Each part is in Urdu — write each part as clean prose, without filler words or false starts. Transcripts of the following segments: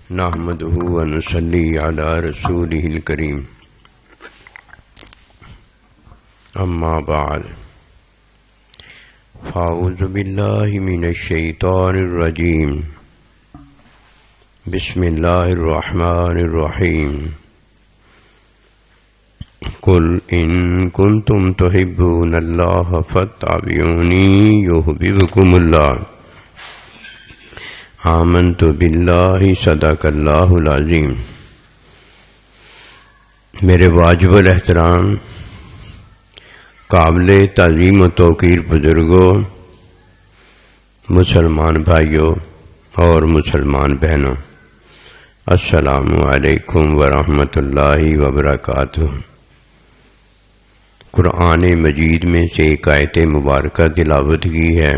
نحمده ونصلي على رسوله الكريم اما بعد فاعوذ بالله من الشيطان الرجيم بسم الله الرحمن الرحيم قل إن كنتم تحبون الله فاتبعوني يحببكم الله آمنت باللہ صدق اللہ العظیم۔ میرے واجب الاحترام قابل تعظیم و توقیر بزرگوں، مسلمان بھائیوں اور مسلمان بہنوں، السلام علیکم ورحمۃ اللہ وبرکاتہ۔ قرآن مجید میں سے ایک آیت مبارکہ تلاوت کی ہے۔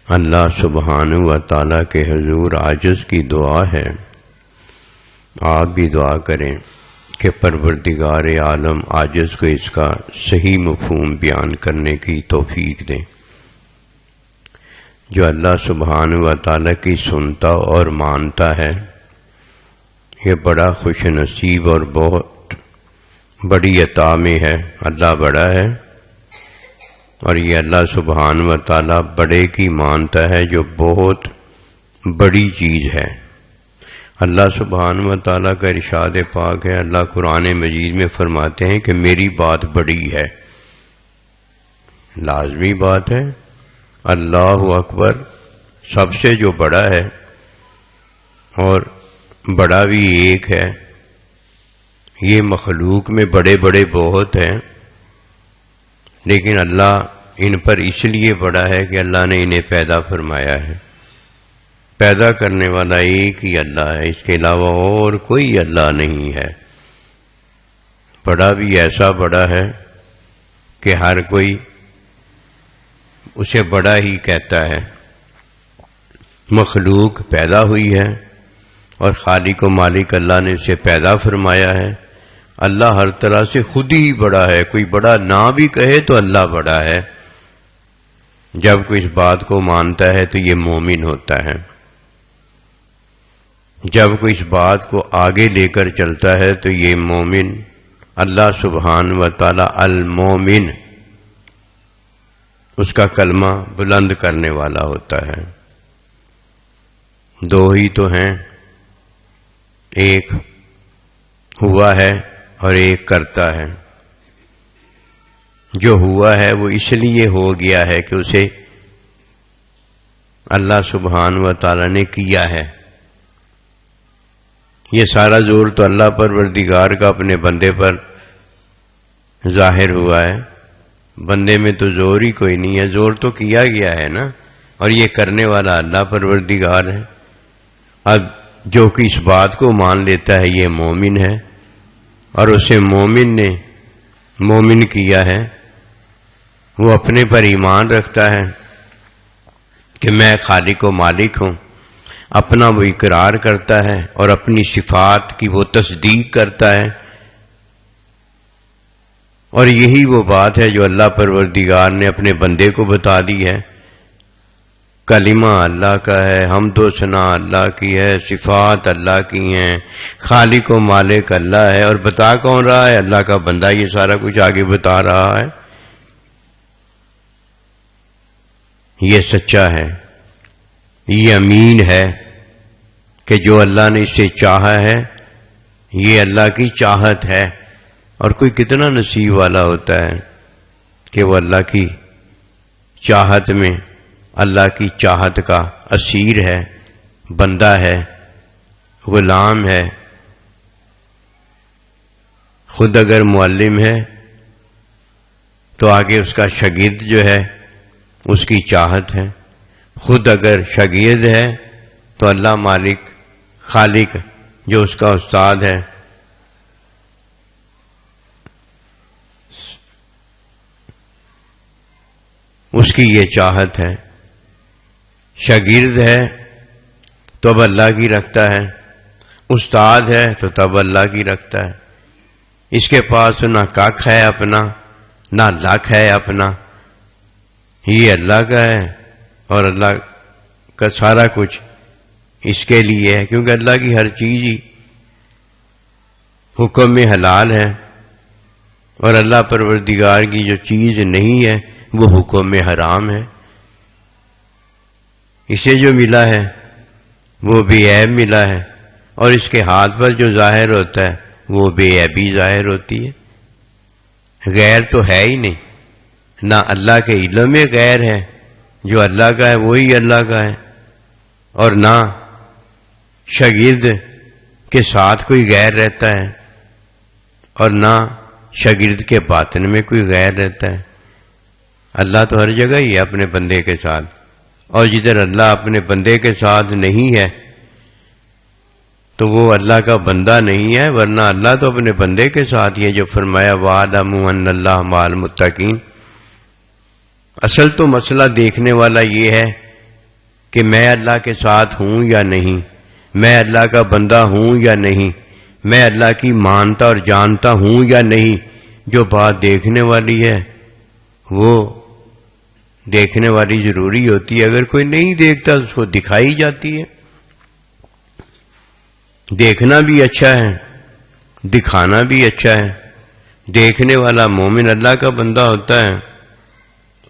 اللہ سبحانہ و تعالیٰ کے حضور عاجز کی دعا ہے، آپ بھی دعا کریں کہ پروردگار عالم عاجز کو اس کا صحیح مفہوم بیان کرنے کی توفیق دیں۔ جو اللہ سبحانہ و تعالیٰ کی سنتا اور مانتا ہے، یہ بڑا خوش نصیب اور بہت بڑی عطا میں ہے۔ اللہ بڑا ہے اور یہ اللہ سبحانہ و تعالیٰ بڑے کی مانتا ہے، جو بہت بڑی چیز ہے۔ اللہ سبحانہ و تعالیٰ کا ارشاد پاک ہے، اللہ قرآن مجید میں فرماتے ہیں کہ میری بات بڑی ہے۔ لازمی بات ہے، اللہ اکبر، سب سے جو بڑا ہے اور بڑا بھی ایک ہے۔ یہ مخلوق میں بڑے بڑے بہت ہیں، لیکن اللہ ان پر اس لیے بڑا ہے کہ اللہ نے انہیں پیدا فرمایا ہے۔ پیدا کرنے والا ایک ہی اللہ ہے، اس کے علاوہ اور کوئی اللہ نہیں ہے۔ بڑا بھی ایسا بڑا ہے کہ ہر کوئی اسے بڑا ہی کہتا ہے۔ مخلوق پیدا ہوئی ہے اور خالق و مالک اللہ نے اسے پیدا فرمایا ہے۔ اللہ ہر طرح سے خود ہی بڑا ہے، کوئی بڑا نہ بھی کہے تو اللہ بڑا ہے۔ جب کوئی اس بات کو مانتا ہے تو یہ مومن ہوتا ہے۔ جب کوئی اس بات کو آگے لے کر چلتا ہے تو یہ مومن، اللہ سبحانہ و تعالی المومن، اس کا کلمہ بلند کرنے والا ہوتا ہے۔ دو ہی تو ہیں، ایک ہوا ہے اور ایک کرتا ہے۔ جو ہوا ہے وہ اس لیے ہو گیا ہے کہ اسے اللہ سبحانہ و تعالی نے کیا ہے۔ یہ سارا زور تو اللہ پروردگار کا اپنے بندے پر ظاہر ہوا ہے۔ بندے میں تو زور ہی کوئی نہیں ہے، زور تو کیا گیا ہے نا، اور یہ کرنے والا اللہ پروردگار ہے۔ اب جو کہ اس بات کو مان لیتا ہے یہ مومن ہے، اور اسے مومن نے مومن کیا ہے۔ وہ اپنے پر ایمان رکھتا ہے کہ میں خالق و مالک ہوں، اپنا وہ اقرار کرتا ہے اور اپنی صفات کی وہ تصدیق کرتا ہے۔ اور یہی وہ بات ہے جو اللہ پروردگار نے اپنے بندے کو بتا دی ہے۔ کلمہ اللہ کا ہے، حمد و ثنا اللہ کی ہے، صفات اللہ کی ہیں، خالق و مالک اللہ ہے۔ اور بتا کون رہا ہے؟ اللہ کا بندہ یہ سارا کچھ آگے بتا رہا ہے۔ یہ سچا ہے، یہ امین ہے کہ جو اللہ نے اسے چاہا ہے یہ اللہ کی چاہت ہے۔ اور کوئی کتنا نصیب والا ہوتا ہے کہ وہ اللہ کی چاہت میں، اللہ کی چاہت کا اسیر ہے، بندہ ہے، غلام ہے۔ خود اگر معلم ہے تو آگے اس کا شاگرد جو ہے اس کی چاہت ہے۔ خود اگر شاگرد ہے تو اللہ مالک خالق جو اس کا استاد ہے، اس کی یہ چاہت ہے۔ شاگرد ہے تو اب اللہ کی رکھتا ہے، استاد ہے تو تب اللہ کی رکھتا ہے۔ اس کے پاس نہ کاک ہے اپنا، نہ لاکھ ہے اپنا، یہ اللہ کا ہے۔ اور اللہ کا سارا کچھ اس کے لیے ہے کیونکہ اللہ کی ہر چیز ہی حکم میں حلال ہے، اور اللہ پروردگار کی جو چیز نہیں ہے وہ حکم میں حرام ہے۔ اسے جو ملا ہے وہ بے عیب ملا ہے، اور اس کے ہاتھ پر جو ظاہر ہوتا ہے وہ بے عیبی ظاہر ہوتی ہے۔ غیر تو ہے ہی نہیں، نہ اللہ کے علم میں غیر ہے، جو اللہ کا ہے وہی اللہ کا ہے، اور نہ شاگرد کے ساتھ کوئی غیر رہتا ہے، اور نہ شاگرد کے باطن میں کوئی غیر رہتا ہے۔ اللہ تو ہر جگہ ہی ہے اپنے بندے کے ساتھ، اور جدھر اللہ اپنے بندے کے ساتھ نہیں ہے تو وہ اللہ کا بندہ نہیں ہے، ورنہ اللہ تو اپنے بندے کے ساتھ ہی ہے، جو فرمایا وَاعْلَمُوا أَنَّ اللَّهَ مَعَ الْمُتَّقِينَ۔ اصل تو مسئلہ دیکھنے والا یہ ہے کہ میں اللہ کے ساتھ ہوں یا نہیں، میں اللہ کا بندہ ہوں یا نہیں، میں اللہ کی مانتا اور جانتا ہوں یا نہیں۔ جو بات دیکھنے والی ہے وہ دیکھنے والی ضروری ہوتی ہے، اگر کوئی نہیں دیکھتا اس کو دکھائی جاتی ہے۔ دیکھنا بھی اچھا ہے، دکھانا بھی اچھا ہے۔ دیکھنے والا مومن اللہ کا بندہ ہوتا ہے،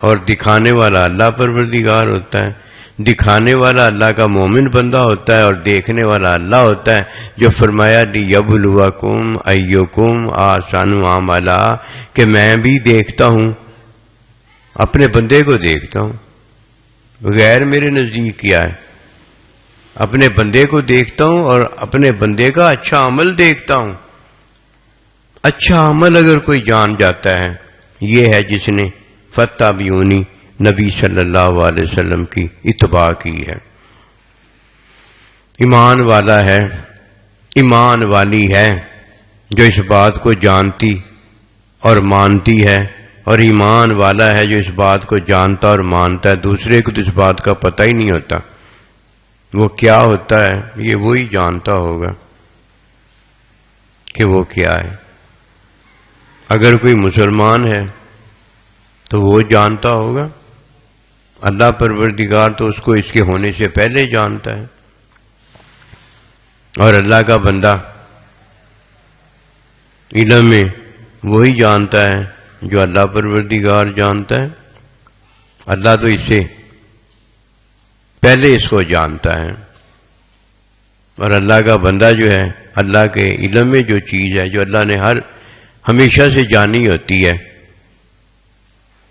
اور دکھانے والا اللہ پروردگار ہوتا ہے۔ دکھانے والا اللہ کا مومن بندہ ہوتا ہے، اور دیکھنے والا اللہ ہوتا ہے، جو فرمایا لِيَبْلُوَكُمْ أَيُّكُمْ أَحْسَنُ عَمَلًا، کہ میں بھی دیکھتا ہوں، اپنے بندے کو دیکھتا ہوں۔ غیر میرے نزدیک کیا ہے؟ اپنے بندے کو دیکھتا ہوں، اور اپنے بندے کا اچھا عمل دیکھتا ہوں۔ اچھا عمل اگر کوئی جان جاتا ہے، یہ ہے جس نے فَاتَّبِعُونِی نبی صلی اللہ علیہ وسلم کی اتباع کی ہے۔ ایمان والا ہے، ایمان والی ہے جو اس بات کو جانتی اور مانتی ہے، اور ایمان والا ہے جو اس بات کو جانتا اور مانتا ہے۔ دوسرے کو تو اس بات کا پتہ ہی نہیں ہوتا، وہ کیا ہوتا ہے یہ وہی جانتا ہوگا کہ وہ کیا ہے۔ اگر کوئی مسلمان ہے تو وہ جانتا ہوگا، اللہ پروردگار تو اس کو اس کے ہونے سے پہلے جانتا ہے، اور اللہ کا بندہ علم میں وہی جانتا ہے جو اللہ پروردگار جانتا ہے۔ اللہ تو اس سے پہلے اس کو جانتا ہے، اور اللہ کا بندہ جو ہے اللہ کے علم میں جو چیز ہے جو اللہ نے ہمیشہ سے جانی ہوتی ہے،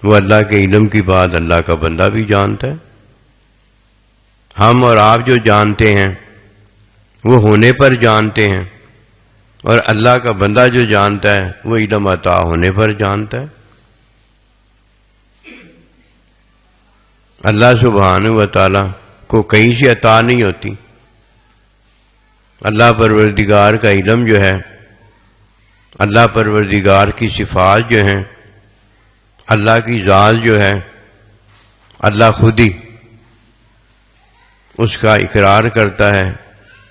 وہ اللہ کے علم کی بات اللہ کا بندہ بھی جانتا ہے۔ ہم اور آپ جو جانتے ہیں وہ ہونے پر جانتے ہیں، اور اللہ کا بندہ جو جانتا ہے وہ علم عطا ہونے پر جانتا ہے۔ اللہ سبحانہ و تعالی کو کہیں سے عطا نہیں ہوتی۔ اللہ پروردگار کا علم جو ہے، اللہ پروردگار کی صفات جو ہیں، اللہ کی ذات جو ہے، اللہ خود ہی اس کا اقرار کرتا ہے،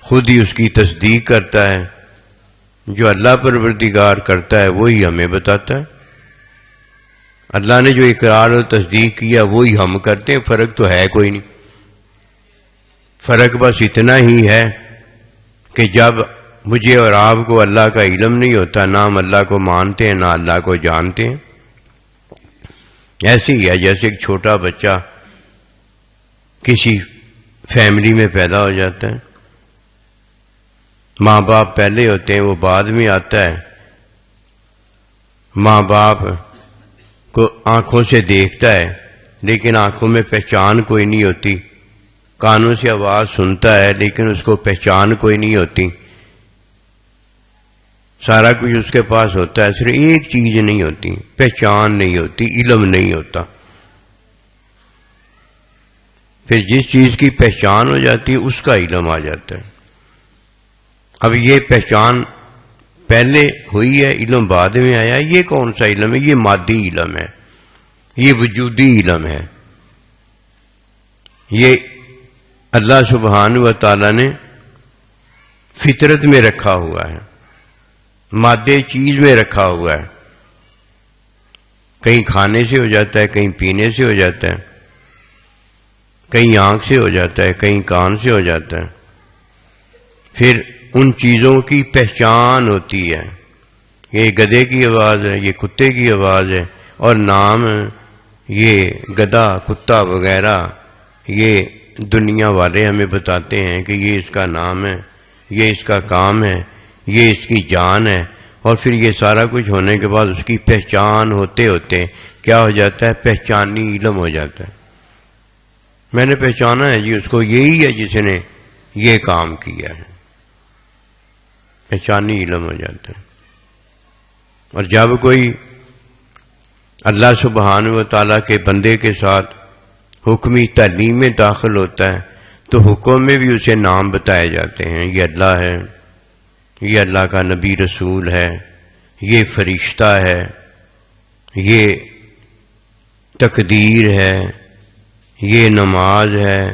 خود ہی اس کی تصدیق کرتا ہے۔ جو اللہ پروردگار کرتا ہے وہی ہمیں بتاتا ہے۔ اللہ نے جو اقرار اور تصدیق کیا وہی ہم کرتے ہیں، فرق تو ہے کوئی نہیں۔ فرق بس اتنا ہی ہے کہ جب مجھے اور آپ کو اللہ کا علم نہیں ہوتا، نہ ہم اللہ کو مانتے ہیں نہ اللہ کو جانتے ہیں۔ ایسے ہی ہے جیسے ایک چھوٹا بچہ کسی فیملی میں پیدا ہو جاتا ہے، ماں باپ پہلے ہوتے ہیں، وہ بعد میں آتا ہے۔ ماں باپ کو آنکھوں سے دیکھتا ہے لیکن آنکھوں میں پہچان کوئی نہیں ہوتی، کانوں سے آواز سنتا ہے لیکن اس کو پہچان کوئی نہیں ہوتی۔ سارا کچھ اس کے پاس ہوتا ہے، صرف ایک چیز نہیں ہوتی، پہچان نہیں ہوتی، علم نہیں ہوتا۔ پھر جس چیز کی پہچان ہو جاتی ہے اس کا علم آ جاتا ہے۔ اب یہ پہچان پہلے ہوئی ہے، علم بعد میں آیا، یہ کون سا علم ہے؟ یہ مادی علم ہے، یہ وجودی علم ہے۔ یہ اللہ سبحانہ و تعالی نے فطرت میں رکھا ہوا ہے، مادے چیز میں رکھا ہوا ہے۔ کہیں کھانے سے ہو جاتا ہے، کہیں پینے سے ہو جاتا ہے، کہیں آنکھ سے ہو جاتا ہے، کہیں کان سے ہو جاتا ہے۔ پھر ان چیزوں کی پہچان ہوتی ہے، یہ گدھے کی آواز ہے، یہ کتے کی آواز ہے، اور نام یہ گدھا کتا وغیرہ یہ دنیا والے ہمیں بتاتے ہیں کہ یہ اس کا نام ہے، یہ اس کا کام ہے، یہ اس کی جان ہے، اور پھر یہ سارا کچھ ہونے کے بعد اس کی پہچان ہوتے ہوتے کیا ہو جاتا ہے؟ پہچانی علم ہو جاتا ہے۔ میں نے پہچانا ہے جی اس کو، یہی ہے جس نے یہ کام کیا ہے، پہچانی علم ہو جاتا ہے۔ اور جب کوئی اللہ سبحانہ و تعالیٰ کے بندے کے ساتھ حکمی تعلیم میں داخل ہوتا ہے تو حکم میں بھی اسے نام بتائے جاتے ہیں، یہ اللہ ہے، یہ اللہ کا نبی رسول ہے، یہ فرشتہ ہے، یہ تقدیر ہے، یہ نماز ہے،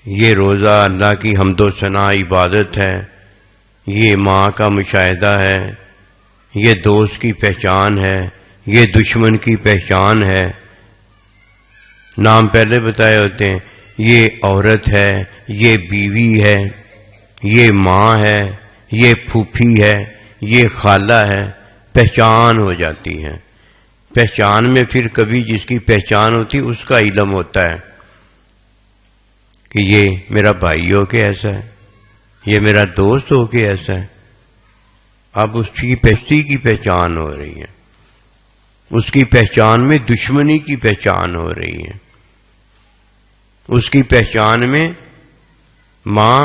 یہ روزہ اللہ کی حمد و ثنا عبادت ہے، یہ ماں کا مشاہدہ ہے، یہ دوست کی پہچان ہے، یہ دشمن کی پہچان ہے۔ نام پہلے بتائے ہوتے ہیں، یہ عورت ہے، یہ بیوی ہے، یہ ماں ہے، یہ پھوپھی ہے، یہ خالہ ہے، پہچان ہو جاتی ہے۔ پہچان میں پھر کبھی جس کی پہچان ہوتی اس کا علم ہوتا ہے کہ یہ میرا بھائی ہو کے ایسا ہے، یہ میرا دوست ہو کے ایسا ہے۔ اب اس کی پہچی کی پہچان ہو رہی ہے، اس کی پہچان میں دشمنی کی پہچان ہو رہی ہے، اس کی پہچان میں ماں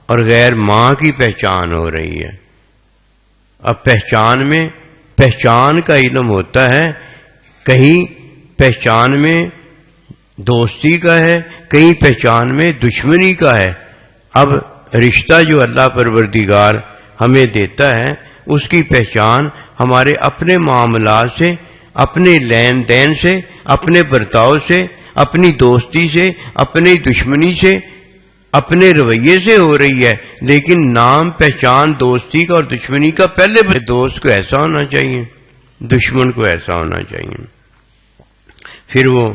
اور غیر ماں کی پہچان ہو رہی ہے۔ اب پہچان میں پہچان کا علم ہوتا ہے، کہیں پہچان میں دوستی کا ہے، کہیں پہچان میں دشمنی کا ہے۔ اب رشتہ جو اللہ پروردگار ہمیں دیتا ہے اس کی پہچان ہمارے اپنے معاملات سے، اپنے لین دین سے، اپنے برتاؤ سے، اپنی دوستی سے، اپنی دشمنی سے، اپنے رویے سے ہو رہی ہے۔ لیکن نام پہچان دوستی کا اور دشمنی کا پہلے دوست کو ایسا ہونا چاہیے، دشمن کو ایسا ہونا چاہیے۔ پھر وہ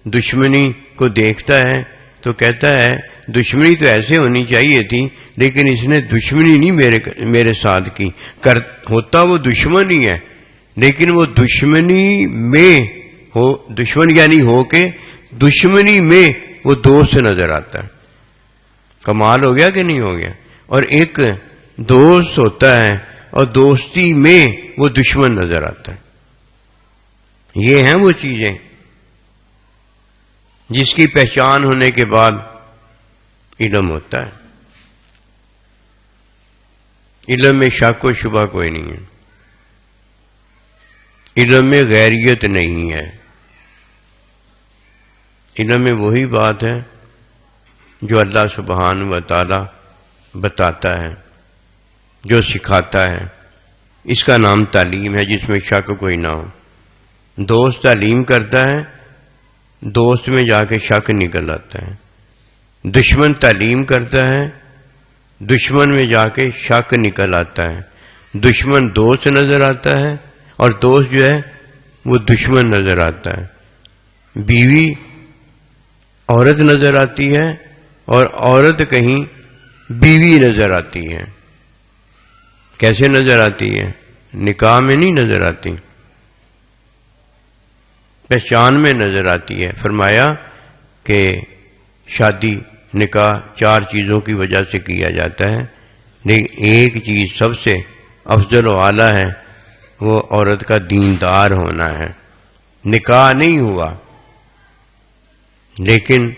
دشمنی کو دیکھتا ہے تو کہتا ہے دشمنی تو ایسے ہونی چاہیے تھی، لیکن اس نے دشمنی نہیں میرے ساتھ کی، ہوتا وہ دشمن ہی ہے، لیکن وہ دشمنی میں ہو، دشمن یعنی ہو کے دشمنی میں وہ دوست نظر آتا ہے۔ کمال ہو گیا کہ نہیں ہو گیا؟ اور ایک دوست ہوتا ہے اور دوستی میں وہ دشمن نظر آتا ہے۔ یہ ہیں وہ چیزیں جس کی پہچان ہونے کے بعد علم ہوتا ہے۔ علم میں شک و شبہ کوئی نہیں ہے، علم میں غیریت نہیں ہے، علم میں وہی بات ہے جو اللہ سبحانہ و تعالی بتاتا ہے، جو سکھاتا ہے، اس کا نام تعلیم ہے، جس میں شک کوئی نہ ہو۔ دوست تعلیم کرتا ہے، دوست میں جا کے شک نکل آتا ہے۔ دشمن تعلیم کرتا ہے، دشمن میں جا کے شک نکل آتا ہے۔ دشمن دوست نظر آتا ہے اور دوست جو ہے وہ دشمن نظر آتا ہے۔ بیوی عورت نظر آتی ہے اور عورت کہیں بیوی نظر آتی ہے۔ کیسے نظر آتی ہے؟ نکاح میں نہیں نظر آتی، پہچان میں نظر آتی ہے۔ فرمایا کہ شادی نکاح 4 چیزوں کی وجہ سے کیا جاتا ہے، لیکن ایک چیز سب سے افضل و اعلیٰ ہے، وہ عورت کا دیندار ہونا ہے۔ نکاح نہیں ہوا لیکن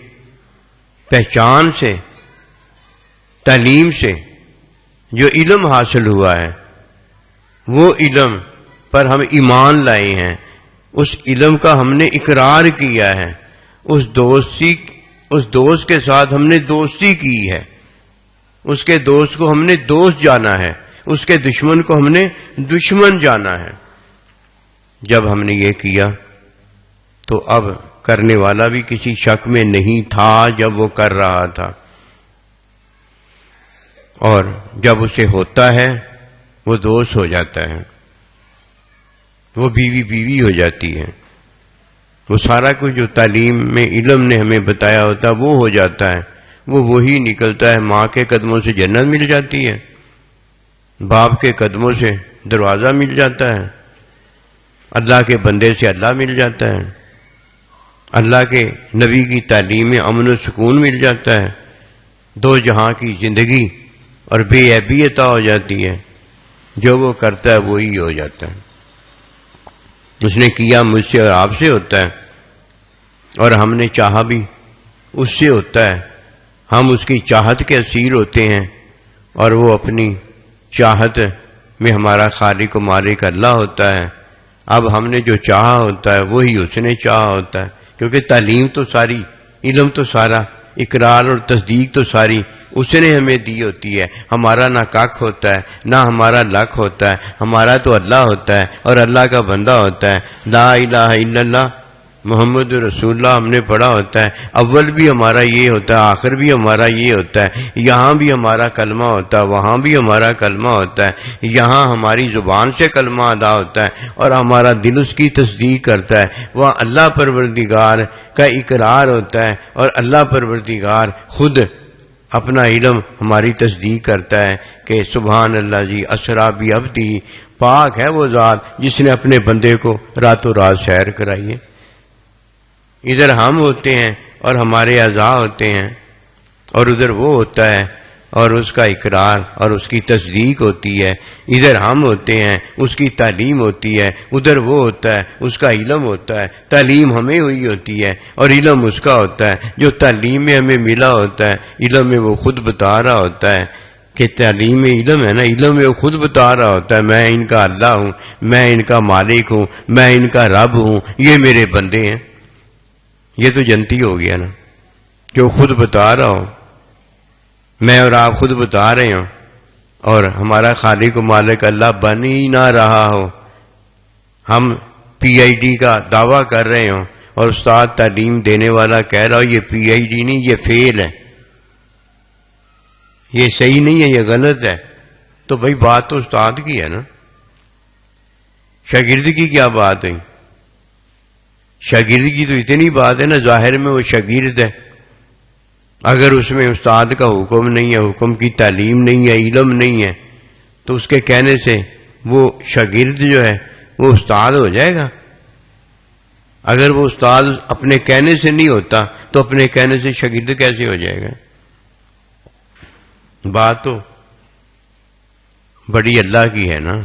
پہچان سے، تعلیم سے جو علم حاصل ہوا ہے، وہ علم پر ہم ایمان لائے ہیں، اس علم کا ہم نے اقرار کیا ہے، اس دوست کے ساتھ ہم نے دوستی کی ہے، اس کے دوست کو ہم نے دوست جانا ہے، اس کے دشمن کو ہم نے دشمن جانا ہے۔ جب ہم نے یہ کیا تو اب کرنے والا بھی کسی شک میں نہیں تھا جب وہ کر رہا تھا، اور جب اسے ہوتا ہے وہ دوست ہو جاتا ہے، وہ بیوی ہو جاتی ہے، وہ سارا کچھ جو تعلیم میں علم نے ہمیں بتایا ہوتا وہ ہو جاتا ہے۔ وہ وہی نکلتا ہے۔ ماں کے قدموں سے جنت مل جاتی ہے، باپ کے قدموں سے دروازہ مل جاتا ہے، اللہ کے بندے سے اللہ مل جاتا ہے، اللہ کے نبی کی تعلیم میں امن و سکون مل جاتا ہے، دو جہاں کی زندگی اور بے عیبی عطا ہو جاتی ہے۔ جو وہ کرتا ہے وہی ہو جاتا ہے۔ اس نے کیا مجھ سے اور آپ سے ہوتا ہے، اور ہم نے چاہا بھی اس سے ہوتا ہے۔ ہم اس کی چاہت کے اسیر ہوتے ہیں، اور وہ اپنی چاہت میں ہمارا خالق و مالک اللہ ہوتا ہے۔ اب ہم نے جو چاہا ہوتا ہے وہی اس نے چاہا ہوتا ہے، کیونکہ تعلیم تو ساری، علم تو سارا، اقرار اور تصدیق تو ساری اس نے ہمیں دی ہوتی ہے۔ ہمارا نہ کاک ہوتا ہے، نہ ہمارا لک ہوتا ہے، ہمارا تو اللہ ہوتا ہے اور اللہ کا بندہ ہوتا ہے۔ لا الہ الا اللہ محمد رسول اللہ ہم نے پڑھا ہوتا ہے، اول بھی ہمارا یہ ہوتا ہے، آخر بھی ہمارا یہ ہوتا ہے، یہاں بھی ہمارا کلمہ ہوتا ہے، وہاں بھی ہمارا کلمہ ہوتا ہے، یہاں ہماری زبان سے کلمہ ادا ہوتا ہے اور ہمارا دل اس کی تصدیق کرتا ہے، وہاں اللہ پروردگار کا اقرار ہوتا ہے اور اللہ پروردگار خود اپنا علم ہماری تصدیق کرتا ہے کہ سبحان اللہ جی اسریٰ بعبدہ، پاک ہے وہ ذات جس نے اپنے بندے کو راتوں رات سیر کرائی ہے۔ ادھر ہم ہوتے ہیں اور ہمارے اعضاء ہوتے ہیں، اور ادھر وہ ہوتا ہے اور اس کا اقرار اور اس کی تصدیق ہوتی ہے۔ ادھر ہم ہوتے ہیں، اس کی تعلیم ہوتی ہے، ادھر وہ ہوتا ہے، اس کا علم ہوتا ہے۔ تعلیم ہمیں ہوئی ہوتی ہے اور علم اس کا ہوتا ہے۔ جو تعلیم میں ہمیں ملا ہوتا ہے، علم میں وہ خود بتا رہا ہوتا ہے کہ تعلیم میں علم ہے نا، علم میں وہ خود بتا رہا ہوتا ہے میں ان کا اللہ ہوں، میں ان کا مالک ہوں، میں ان کا رب ہوں، یہ میرے بندے ہیں۔ یہ تو جنتی ہو گیا نا، جو خود بتا رہا ہوں، میں اور آپ خود بتا رہے ہوں، اور ہمارا خالق و مالک اللہ بن ہی نہ رہا ہو، ہم پی آئی ڈی کا دعویٰ کر رہے ہوں اور استاد تعلیم دینے والا کہہ رہا ہو یہ پی آئی ڈی نہیں، یہ فیل ہے، یہ صحیح نہیں ہے، یہ غلط ہے، تو بھئی بات تو استاد کی ہے نا، شاگرد کی کیا بات ہے؟ شاگرد کی تو اتنی بات ہے نا، ظاہر میں وہ شاگرد ہے، اگر اس میں استاد کا حکم نہیں ہے، حکم کی تعلیم نہیں ہے، علم نہیں ہے، تو اس کے کہنے سے وہ شاگرد جو ہے وہ استاد ہو جائے گا؟ اگر وہ استاد اپنے کہنے سے نہیں ہوتا تو اپنے کہنے سے شاگرد کیسے ہو جائے گا؟ بات تو بڑی اللہ کی ہے نا۔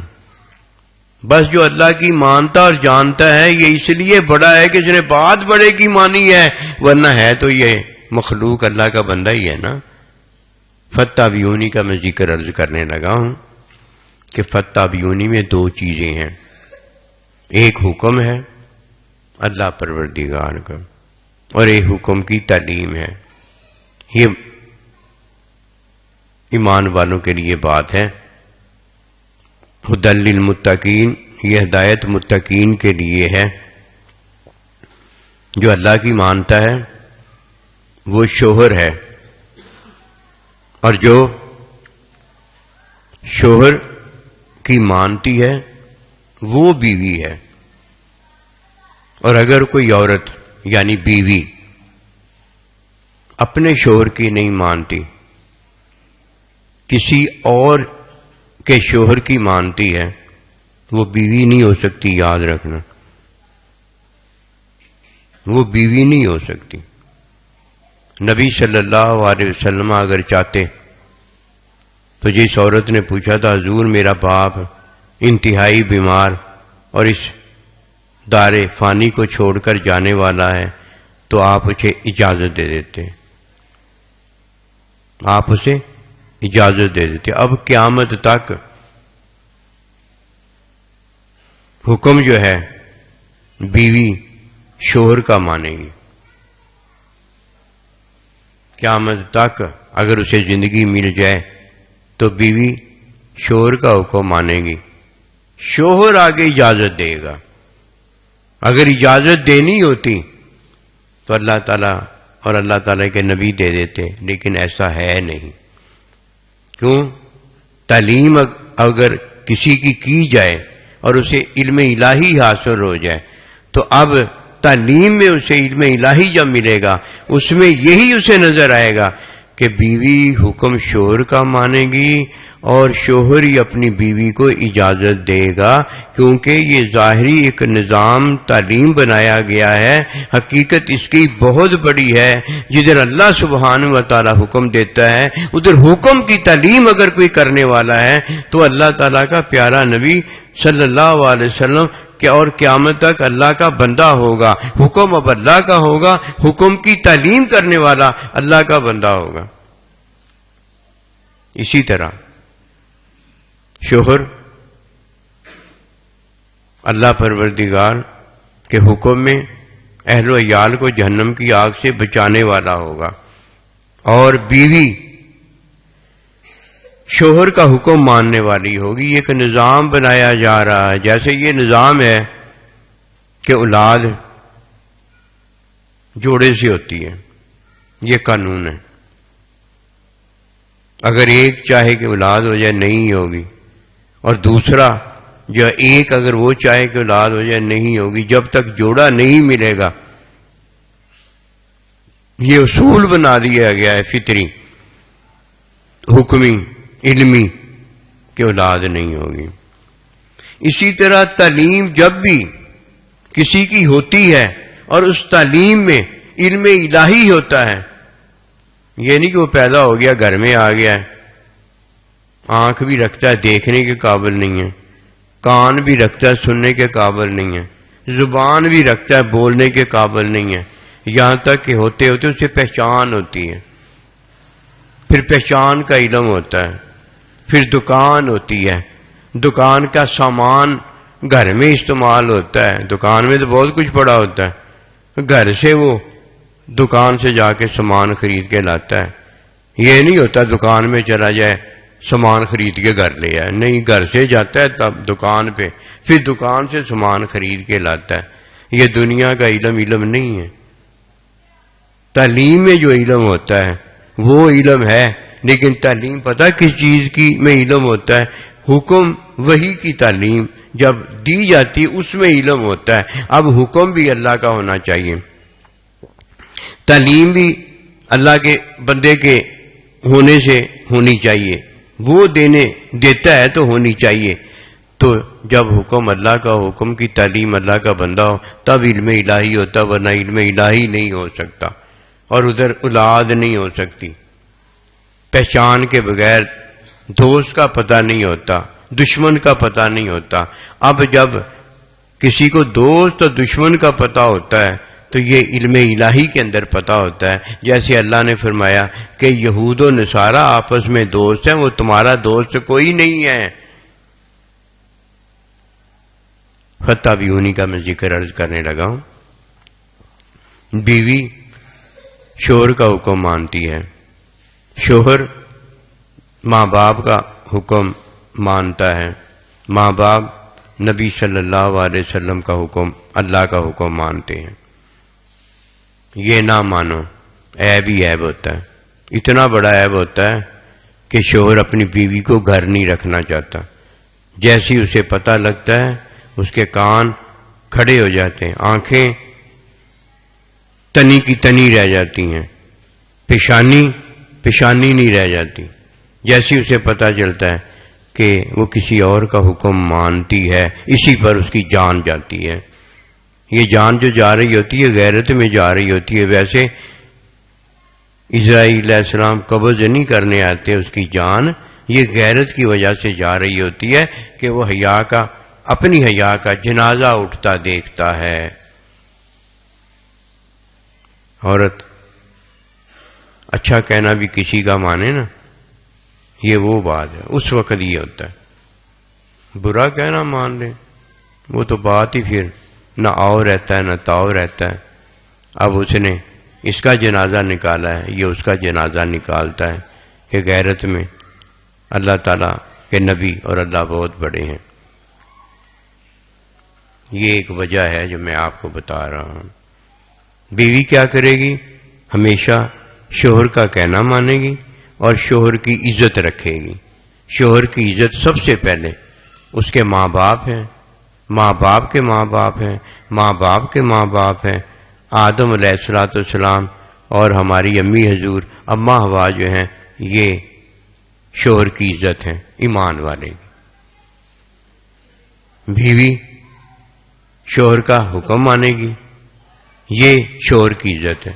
بس جو اللہ کی مانتا اور جانتا ہے یہ اس لیے بڑا ہے کہ اس نے بات بڑے کی مانی ہے، ورنہ ہے تو یہ مخلوق اللہ کا بندہ ہی ہے نا۔ فتابعونی کا میں ذکر عرض کرنے لگا ہوں کہ فتابعونی میں دو چیزیں ہیں، ایک حکم ہے اللہ پروردگار کا اور ایک حکم کی تعلیم ہے۔ یہ ایمان والوں کے لیے بات ہے۔ ھدی للمتقین، یہ ہدایت متقین کے لیے ہے۔ جو اللہ کی مانتا ہے وہ شوہر ہے، اور جو شوہر کی مانتی ہے وہ بیوی ہے۔ اور اگر کوئی عورت یعنی بیوی اپنے شوہر کی نہیں مانتی، کسی اور کے شوہر کی مانتی ہے، وہ بیوی نہیں ہو سکتی، یاد رکھنا، وہ بیوی نہیں ہو سکتی۔ نبی صلی اللہ علیہ وسلم اگر چاہتے تو جس عورت نے پوچھا تھا حضور میرا باپ انتہائی بیمار اور اس دار فانی کو چھوڑ کر جانے والا ہے، تو آپ اسے اجازت دے دیتے، آپ اسے اجازت دے دیتے۔ اب قیامت تک حکم جو ہے بیوی شوہر کا مانے گی، قیامت تک اگر اسے زندگی مل جائے تو بیوی شوہر کا حکم مانے گی، شوہر آگے اجازت دے گا۔ اگر اجازت دینی ہوتی تو اللہ تعالیٰ اور اللہ تعالیٰ کے نبی دے دیتے، لیکن ایسا ہے نہیں۔ کیوں؟ تعلیم اگر کسی کی جائے اور اسے علم الہی حاصل ہو جائے تو اب تعلیم میں اسے علم الہی جب ملے گا اس میں یہی اسے نظر آئے گا کہ بیوی حکم شوہر کا مانے گی اور شوہر ہی اپنی بیوی کو اجازت دے گا، کیونکہ یہ ظاہری ایک نظام تعلیم بنایا گیا ہے، حقیقت اس کی بہت بڑی ہے۔ جدھر اللہ سبحانہ و تعالی حکم دیتا ہے ادھر حکم کی تعلیم اگر کوئی کرنے والا ہے تو اللہ تعالیٰ کا پیارا نبی صلی اللہ علیہ وسلم کہ اور قیامت تک اللہ کا بندہ ہوگا، حکم اب اللہ کا ہوگا، حکم کی تعلیم کرنے والا اللہ کا بندہ ہوگا۔ اسی طرح شوہر اللہ پروردگار کے حکم میں اہل و عیال کو جہنم کی آگ سے بچانے والا ہوگا، اور بیوی شوہر کا حکم ماننے والی ہوگی۔ ایک نظام بنایا جا رہا ہے، جیسے یہ نظام ہے کہ اولاد جوڑے سے ہوتی ہے، یہ قانون ہے۔ اگر ایک چاہے کہ اولاد ہو جائے نہیں ہوگی، اور دوسرا جو ایک اگر وہ چاہے کہ اولاد ہو جائے نہیں ہوگی، جب تک جوڑا نہیں ملے گا۔ یہ اصول بنا دیا گیا ہے فطری، حکمی، علمی، کہ اولاد نہیں ہوگی۔ اسی طرح تعلیم جب بھی کسی کی ہوتی ہے اور اس تعلیم میں علم الہی ہوتا ہے، یہ نہیں کہ وہ پیدا ہو گیا گھر میں آ گیا ہے، آنکھ بھی رکھتا ہے دیکھنے کے قابل نہیں ہے، کان بھی رکھتا ہے سننے کے قابل نہیں ہے، زبان بھی رکھتا ہے بولنے کے قابل نہیں ہے، یہاں تک کہ ہوتے ہوتے اسے پہچان ہوتی ہے، پھر پہچان کا علم ہوتا ہے، پھر دکان ہوتی ہے، دکان کا سامان گھر میں استعمال ہوتا ہے، دکان میں تو بہت کچھ پڑا ہوتا ہے، گھر سے وہ دکان سے جا کے سامان خرید کے لاتا ہے۔ یہ نہیں ہوتا دکان میں چلا جائے سامان خرید کے گھر لے آئے، نہیں، گھر سے جاتا ہے تب دکان پہ، پھر دکان سے سامان خرید کے لاتا ہے۔ یہ دنیا کا علم نہیں ہے۔ تعلیم میں جو علم ہوتا ہے وہ علم ہے، لیکن تعلیم پتہ کس چیز کی میں علم ہوتا ہے؟ حکم وحی کی تعلیم جب دی جاتی اس میں علم ہوتا ہے۔ اب حکم بھی اللہ کا ہونا چاہیے، تعلیم بھی اللہ کے بندے کے ہونے سے ہونی چاہیے، وہ دیتا ہے تو ہونی چاہیے۔ تو جب حکم اللہ کا، حکم کی تعلیم اللہ کا بندہ ہو تب علم الہی ہوتا، ورنہ علم الہی نہیں ہو سکتا، اور ادھر اولاد نہیں ہو سکتی۔ پہچان کے بغیر دوست کا پتہ نہیں ہوتا، دشمن کا پتہ نہیں ہوتا۔ اب جب کسی کو دوست اور دشمن کا پتہ ہوتا ہے تو یہ علم الہی کے اندر پتہ ہوتا ہے۔ جیسے اللہ نے فرمایا کہ یہود و نصارہ آپس میں دوست ہیں، وہ تمہارا دوست کوئی نہیں ہے۔ فتح بھی انہی کا میں ذکر عرض کرنے لگا ہوں۔ بیوی شوہر کا حکم مانتی ہے، شوہر ماں باپ کا حکم مانتا ہے، ماں باپ نبی صلی اللہ علیہ وسلم کا حکم، اللہ کا حکم مانتے ہیں۔ یہ نہ مانو، عیب ہی عیب ہوتا ہے، اتنا بڑا عیب ہوتا ہے کہ شوہر اپنی بیوی کو گھر نہیں رکھنا چاہتا۔ جیسی اسے پتہ لگتا ہے اس کے کان کھڑے ہو جاتے ہیں، آنکھیں تنی کی تنی رہ جاتی ہیں، پیشانی نہیں رہ جاتی، جیسی اسے پتہ چلتا ہے کہ وہ کسی اور کا حکم مانتی ہے، اسی پر اس کی جان جاتی ہے۔ یہ جان جو جا رہی ہوتی ہے غیرت میں جا رہی ہوتی ہے۔ ویسے اسرائیل علیہ السلام قبض نہیں کرنے آتے اس کی جان، یہ غیرت کی وجہ سے جا رہی ہوتی ہے کہ وہ حیا کا، اپنی حیا کا جنازہ اٹھتا دیکھتا ہے۔ عورت اچھا کہنا بھی کسی کا مانے نا، یہ وہ بات ہے، اس وقت یہ ہوتا ہے۔ برا کہنا مان لے وہ تو بات ہی پھر نہ آؤ رہتا ہے نہ تاؤ رہتا ہے۔ اب اس نے اس کا جنازہ نکالا ہے، یہ اس کا جنازہ نکالتا ہے کہ غیرت میں اللہ تعالیٰ کے نبی اور اللہ بہت بڑے ہیں۔ یہ ایک وجہ ہے جو میں آپ کو بتا رہا ہوں۔ بیوی کیا کرے گی؟ ہمیشہ شوہر کا کہنا مانے گی اور شوہر کی عزت رکھے گی۔ شوہر کی عزت سب سے پہلے اس کے ماں باپ ہیں، ماں باپ کے ماں باپ ہیں، ماں باپ کے ماں باپ ہیں۔ آدم علیہ السلام اور ہماری امی حضور اماں حوا جو ہیں یہ شوہر کی عزت ہے، ایمان والے کی۔ بیوی شوہر کا حکم مانے گی، یہ شوہر کی عزت ہے۔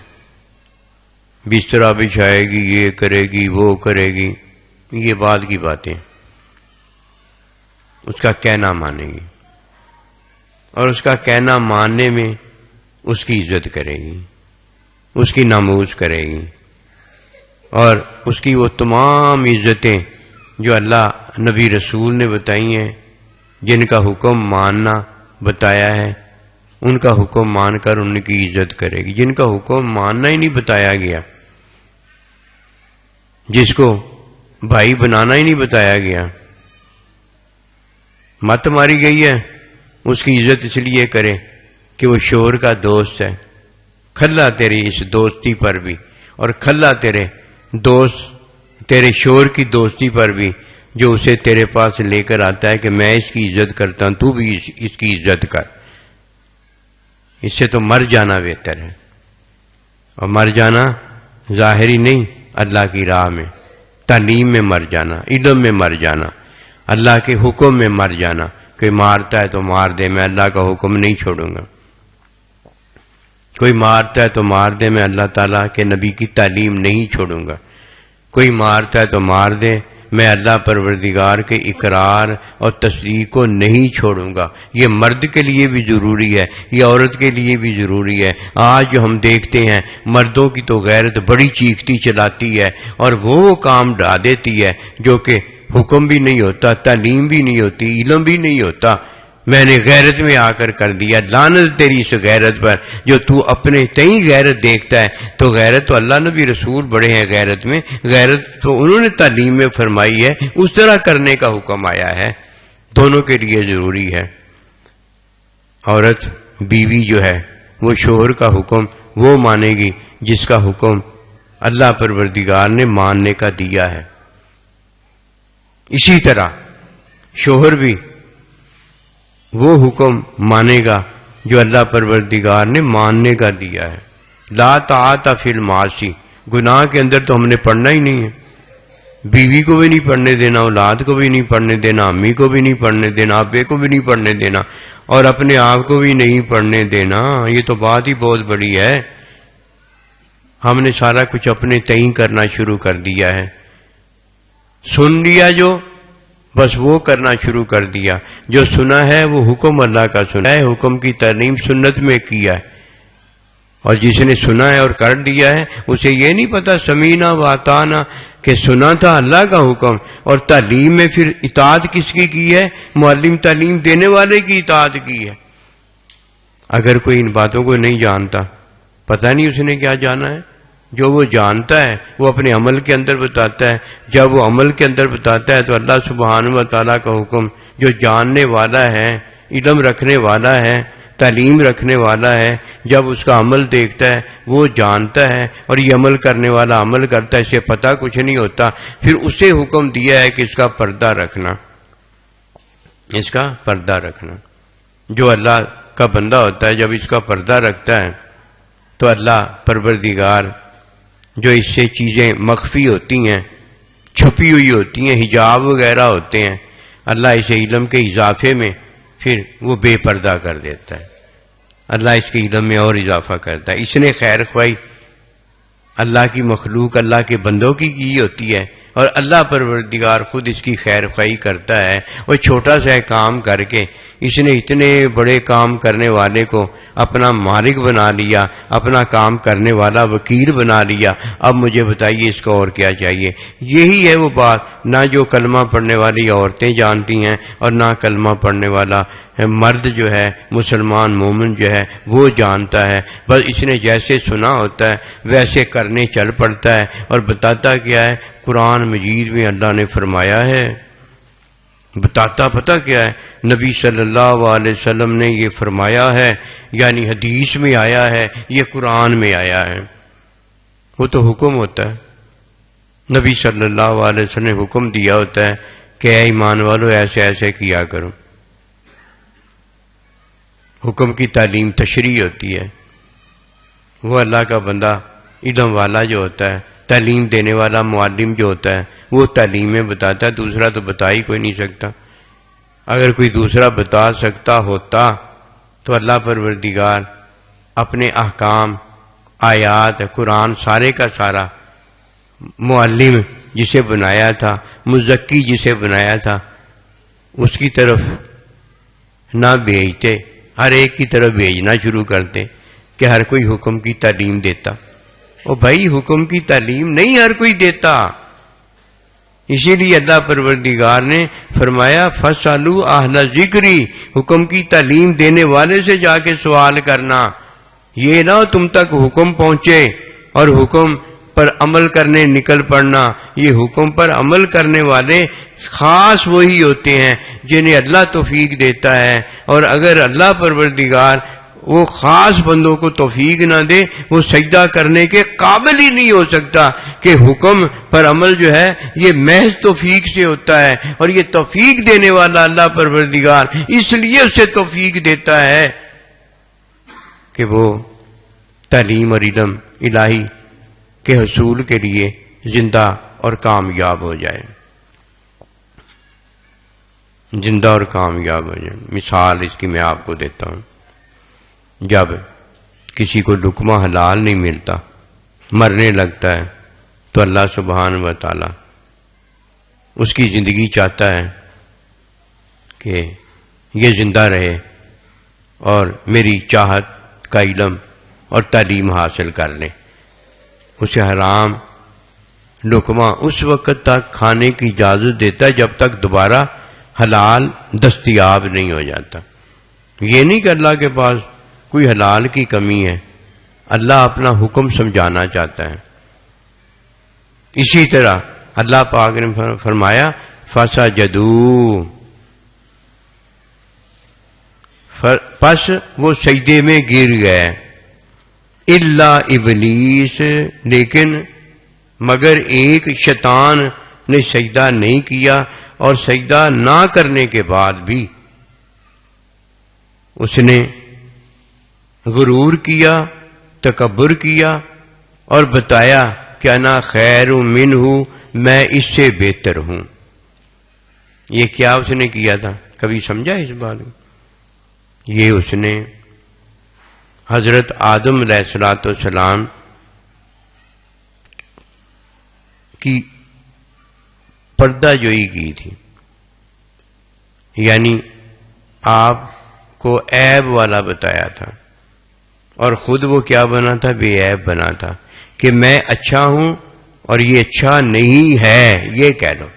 بستر بچھائے گی، یہ کرے گی، وہ کرے گی، یہ بعد کی باتیں، اس کا کہنا مانے گی، اور اس کا کہنا ماننے میں اس کی عزت کرے گی، اس کی ناموز کرے گی، اور اس کی وہ تمام عزتیں جو اللہ نبی رسول نے بتائی ہیں، جن کا حکم ماننا بتایا ہے، ان کا حکم مان کر ان کی عزت کرے گی۔ جن کا حکم ماننا ہی نہیں بتایا گیا، جس کو بھائی بنانا ہی نہیں بتایا گیا، مت ماری گئی ہے، اس کی عزت اس لیے کرے کہ وہ شوہر کا دوست ہے، کھلا تیری اس دوستی پر بھی، اور کھلا تیرے دوست تیرے شوہر کی دوستی پر بھی، جو اسے تیرے پاس لے کر آتا ہے کہ میں اس کی عزت کرتا ہوں، تو بھی اس کی عزت کر۔ اس سے تو مر جانا بہتر ہے، اور مر جانا ظاہری نہیں، اللہ کی راہ میں، تعلیم میں مر جانا، علم میں مر جانا، اللہ کے حکم میں مر جانا۔ کوئی مارتا ہے تو مار دے، میں اللہ کا حکم نہیں چھوڑوں گا۔ کوئی مارتا ہے تو مار دے، میں اللہ تعالیٰ کے نبی کی تعلیم نہیں چھوڑوں گا۔ کوئی مارتا ہے تو مار دے، میں اللہ پروردگار کے اقرار اور تصدیق کو نہیں چھوڑوں گا۔ یہ مرد کے لیے بھی ضروری ہے، یہ عورت کے لیے بھی ضروری ہے۔ آج جو ہم دیکھتے ہیں مردوں کی تو غیرت بڑی چیختی چلاتی ہے، اور وہ کام ڈھا دیتی ہے جو کہ حکم بھی نہیں ہوتا، تعلیم بھی نہیں ہوتی، علم بھی نہیں ہوتا، میں نے غیرت میں آ کر دیا۔ لعنت تیری اس غیرت پر جو تو اپنے تئیں غیرت دیکھتا ہے۔ تو غیرت تو اللہ نبی رسول بڑے ہیں غیرت میں، غیرت تو انہوں نے تعلیم میں فرمائی ہے، اس طرح کرنے کا حکم آیا ہے، دونوں کے لیے ضروری ہے۔ عورت بیوی جو ہے وہ شوہر کا حکم وہ مانے گی جس کا حکم اللہ پروردگار نے ماننے کا دیا ہے۔ اسی طرح شوہر بھی وہ حکم مانے گا جو اللہ پروردگار نے ماننے کا دیا ہے۔ لا طاعت فی المعاصی، گناہ کے اندر تو ہم نے پڑھنا ہی نہیں ہے، بیوی کو بھی نہیں پڑھنے دینا، اولاد کو بھی نہیں پڑھنے دینا، امی کو بھی نہیں پڑھنے دینا، ابے کو بھی نہیں پڑھنے دینا، اور اپنے آپ کو بھی نہیں پڑھنے دینا۔ یہ تو بات ہی بہت بڑی ہے۔ ہم نے سارا کچھ اپنے تئیں کرنا شروع کر دیا ہے، سن لیا جو بس وہ کرنا شروع کر دیا، جو سنا ہے وہ حکم اللہ کا سنا ہے، حکم کی ترمیم سنت میں کیا ہے، اور جس نے سنا ہے اور کر دیا ہے اسے یہ نہیں پتا سمینا و اطعنا کہ سنا تھا اللہ کا حکم، اور تعلیم میں پھر اطاعت کس کی ہے؟ معلم تعلیم دینے والے کی اطاعت کی ہے۔ اگر کوئی ان باتوں کو نہیں جانتا، پتہ نہیں اس نے کیا جانا ہے۔ جو وہ جانتا ہے وہ اپنے عمل کے اندر بتاتا ہے، جب وہ عمل کے اندر بتاتا ہے تو اللہ سبحانہ و تعالیٰ کا حکم جو جاننے والا ہے، علم رکھنے والا ہے، تعلیم رکھنے والا ہے، جب اس کا عمل دیکھتا ہے وہ جانتا ہے، اور یہ عمل کرنے والا عمل کرتا ہے، اسے پتہ کچھ نہیں ہوتا، پھر اسے حکم دیا ہے کہ اس کا پردہ رکھنا، اس کا پردہ رکھنا۔ جو اللہ کا بندہ ہوتا ہے جب اس کا پردہ رکھتا ہے تو اللہ پروردگار جو اس سے چیزیں مخفی ہوتی ہیں، چھپی ہوئی ہوتی ہیں، حجاب وغیرہ ہوتے ہیں، اللہ اسے علم کے اضافے میں پھر وہ بے پردہ کر دیتا ہے، اللہ اس کے علم میں اور اضافہ کرتا ہے۔ اس نے خیر خواہی اللہ کی مخلوق، اللہ کے بندوں کی ہوتی ہے، اور اللہ پروردگار خود اس کی خیر خواہی کرتا ہے۔ اور چھوٹا سا کام کر کے اس نے اتنے بڑے کام کرنے والے کو اپنا مالک بنا لیا، اپنا کام کرنے والا وکیل بنا لیا۔ اب مجھے بتائیے اس کو اور کیا چاہیے؟ یہی ہے وہ بات، نہ جو کلمہ پڑھنے والی عورتیں جانتی ہیں اور نہ کلمہ پڑھنے والا مرد جو ہے، مسلمان مومن جو ہے وہ جانتا ہے۔ بس اس نے جیسے سنا ہوتا ہے ویسے کرنے چل پڑتا ہے، اور بتاتا کیا ہے؟ قرآن مجید میں اللہ نے فرمایا ہے، بتاتا پتہ کیا ہے؟ نبی صلی اللہ علیہ وسلم نے یہ فرمایا ہے، یعنی حدیث میں آیا ہے، یہ قرآن میں آیا ہے۔ وہ تو حکم ہوتا ہے، نبی صلی اللہ علیہ وسلم نے حکم دیا ہوتا ہے کہ اے ایمان والو ایسے ایسے کیا کرو۔ حکم کی تعلیم تشریح ہوتی ہے۔ وہ اللہ کا بندہ علم والا جو ہوتا ہے، تعلیم دینے والا معلم جو ہوتا ہے، وہ تعلیمیں بتاتا ہے، دوسرا تو بتا ہی کوئی نہیں سکتا۔ اگر کوئی دوسرا بتا سکتا ہوتا تو اللہ پروردگار اپنے احکام، آیات، قرآن سارے کا سارا معلم جسے بنایا تھا، مزکی جسے بنایا تھا، اس کی طرف نہ بھیجتے، ہر ایک کی طرف بھیجنا شروع کرتے کہ ہر کوئی حکم کی تعلیم دیتا۔ او بھائی، حکم کی تعلیم نہیں ہر کوئی دیتا، اسی لیے اللہ پروردگار نے فرمایا فَاسْأَلُوا أَهْلَ الذِّكْرِ، حکم کی تعلیم دینے والے سے جا کے سوال کرنا، یہ نہ تم تک حکم پہنچے اور حکم پر عمل کرنے نکل پڑنا۔ یہ حکم پر عمل کرنے والے خاص وہی ہوتے ہیں جنہیں اللہ توفیق دیتا ہے، اور اگر اللہ پروردگار وہ خاص بندوں کو توفیق نہ دے، وہ سجدہ کرنے کے قابل ہی نہیں ہو سکتا، کہ حکم پر عمل جو ہے یہ محض توفیق سے ہوتا ہے، اور یہ توفیق دینے والا اللہ پروردگار اس لیے اسے توفیق دیتا ہے کہ وہ تعلیم اور علم الہی کے حصول کے لیے زندہ اور کامیاب ہو جائے، زندہ اور کامیاب ہو جائے۔ مثال اس کی میں آپ کو دیتا ہوں، جب کسی کو لقمہ حلال نہیں ملتا، مرنے لگتا ہے، تو اللہ سبحانہ و تعالی اس کی زندگی چاہتا ہے کہ یہ زندہ رہے اور میری چاہت کا علم اور تعلیم حاصل کر لے۔ اسے حرام لقمہ اس وقت تک کھانے کی اجازت دیتا ہے جب تک دوبارہ حلال دستیاب نہیں ہو جاتا۔ یہ نہیں کہ اللہ کے پاس کوئی حلال کی کمی ہے، اللہ اپنا حکم سمجھانا چاہتا ہے۔ اسی طرح اللہ پاک نے فرمایا فَسَجَدُوا، پس وہ سجدے میں گر گئے، الا ابلیس، لیکن مگر ایک شیطان نے سجدہ نہیں کیا، اور سجدہ نہ کرنے کے بعد بھی اس نے غرور کیا، تکبر کیا، اور بتایا کہ انا خیر منہ، میں اس سے بہتر ہوں۔ یہ کیا اس نے کیا تھا؟ کبھی سمجھا اس بات کو؟ یہ اس نے حضرت آدم علیہ السلام کی پردہ جوئی کی تھی، یعنی آپ کو عیب والا بتایا تھا، اور خود وہ کیا بنا تھا؟ بے عیب بنا تھا، کہ میں اچھا ہوں اور یہ اچھا نہیں ہے، یہ کہہ لو۔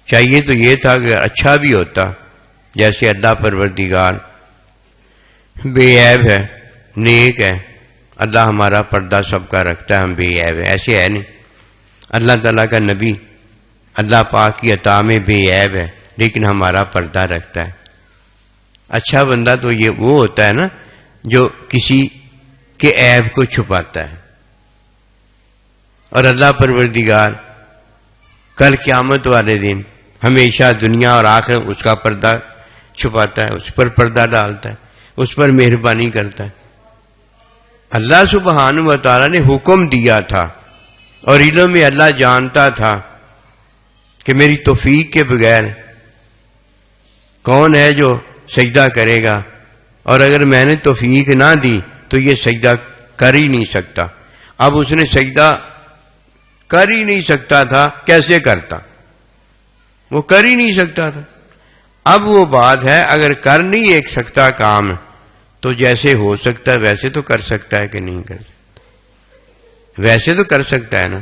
چاہیے تو یہ تھا کہ اچھا بھی ہوتا، جیسے اللہ پروردگار بے عیب ہے، نیک ہے، اللہ ہمارا پردہ سب کا رکھتا ہے، ہم بے عیب ہے، ایسے ہے نہیں۔ اللہ تعالیٰ کا نبی اللہ پاک کی عطا میں بے عیب ہے، لیکن ہمارا پردہ رکھتا ہے۔ اچھا بندہ تو یہ وہ ہوتا ہے نا جو کسی کے عیب کو چھپاتا ہے، اور اللہ پروردگار کل قیامت والے دن ہمیشہ دنیا اور آخرت اس کا پردہ چھپاتا ہے، اس پر پردہ ڈالتا ہے، اس پر مہربانی کرتا ہے۔ اللہ سبحانہ و تعالیٰ نے حکم دیا تھا، اور علم میں اللہ جانتا تھا کہ میری توفیق کے بغیر کون ہے جو سجدہ کرے گا، اور اگر میں نے توفیق نہ دی تو یہ سجدہ کر ہی نہیں سکتا۔ اب اس نے سجدہ کر ہی نہیں سکتا تھا، کیسے کرتا؟ وہ کر ہی نہیں سکتا تھا۔ اب وہ بات ہے، اگر کر نہیں ایک سکتا کام تو جیسے ہو سکتا ہے ویسے تو کر سکتا ہے کہ نہیں کر سکتا؟ ویسے تو کر سکتا ہے نا۔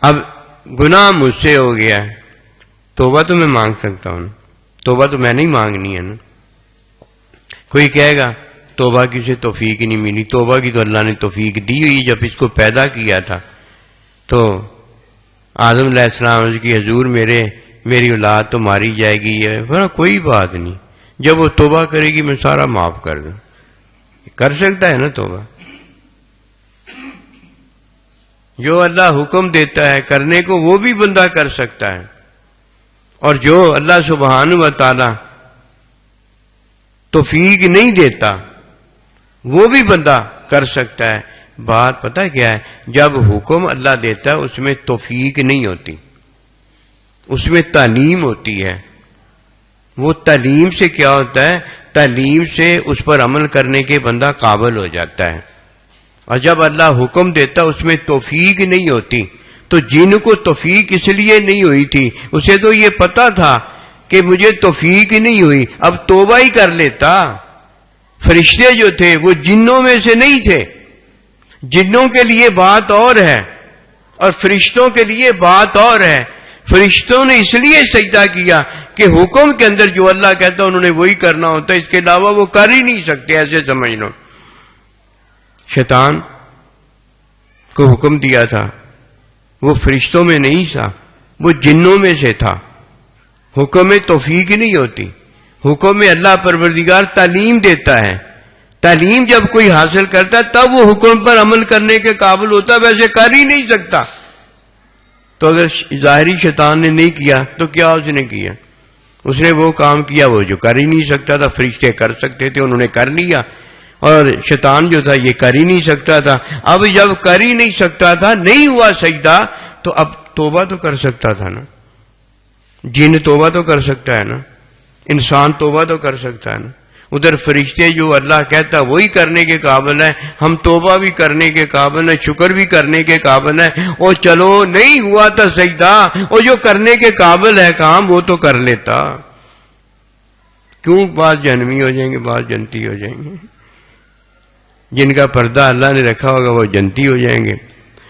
اب گناہ مجھ سے ہو گیا ہے، توبہ تو میں مانگ سکتا ہوں، توبہ تو میں نہیں مانگنی ہے نا۔ کوئی کہے گا توبہ کی سے توفیق نہیں ملی، توبہ کی تو اللہ نے توفیق دی ہوئی، جب اس کو پیدا کیا تھا تو آدم علیہ السلام کی حضور میری اولاد تو ماری جائے گی، یہ کوئی بات نہیں، جب وہ توبہ کرے گی میں سارا معاف کر دوں۔ کر سکتا ہے نا توبہ؟ جو اللہ حکم دیتا ہے کرنے کو وہ بھی بندہ کر سکتا ہے، اور جو اللہ سبحانہ و تعالی توفیق نہیں دیتا وہ بھی بندہ کر سکتا ہے. بات پتہ کیا ہے؟ جب حکم اللہ دیتا ہے اس میں توفیق نہیں ہوتی، اس میں تعلیم ہوتی ہے. وہ تعلیم سے کیا ہوتا ہے؟ تعلیم سے اس پر عمل کرنے کے بندہ قابل ہو جاتا ہے. اور جب اللہ حکم دیتا اس میں توفیق نہیں ہوتی. تو جن کو توفیق اس لیے نہیں ہوئی تھی، اسے تو یہ پتا تھا کہ مجھے توفیق نہیں ہوئی، اب توبہ ہی کر لیتا. فرشتے جو تھے وہ جنوں میں سے نہیں تھے. جنوں کے لیے بات اور ہے اور فرشتوں کے لیے بات اور ہے. فرشتوں نے اس لیے سجدہ کیا کہ حکم کے اندر جو اللہ کہتا انہوں نے وہی کرنا ہوتا ہے، اس کے علاوہ وہ کر ہی نہیں سکتے. ایسے سمجھ لو. شیطان کو حکم دیا تھا، وہ فرشتوں میں نہیں تھا، وہ جنوں میں سے تھا. حکم میں توفیق نہیں ہوتی. حکم میں اللہ پروردگار تعلیم دیتا ہے. تعلیم جب کوئی حاصل کرتا ہے تب وہ حکم پر عمل کرنے کے قابل ہوتا ہے، ویسے کر ہی نہیں سکتا. تو اگر ظاہری شیطان نے نہیں کیا تو کیا اس نے کیا؟ اس نے وہ کام کیا وہ جو کر ہی نہیں سکتا تھا. فرشتے کر سکتے تھے، انہوں نے کر لیا. اور شیطان جو تھا یہ کر ہی نہیں سکتا تھا. اب جب کر ہی نہیں سکتا تھا، نہیں ہوا سجدہ، تو اب توبہ تو کر سکتا تھا نا. جن توبہ تو کر سکتا ہے نا، انسان توبہ تو کر سکتا ہے نا. ادھر فرشتے جو اللہ کہتا وہی کرنے کے قابل ہیں، ہم توبہ بھی کرنے کے قابل ہیں، شکر بھی کرنے کے قابل ہیں. اور چلو نہیں ہوا تھا سجدہ، اور جو کرنے کے قابل ہے کام وہ تو کر لیتا. کیوں بعض جہنمی ہو جائیں گے، بعض جنتی ہو جائیں گے؟ جن کا پردہ اللہ نے رکھا ہوگا وہ جنتی ہو جائیں گے،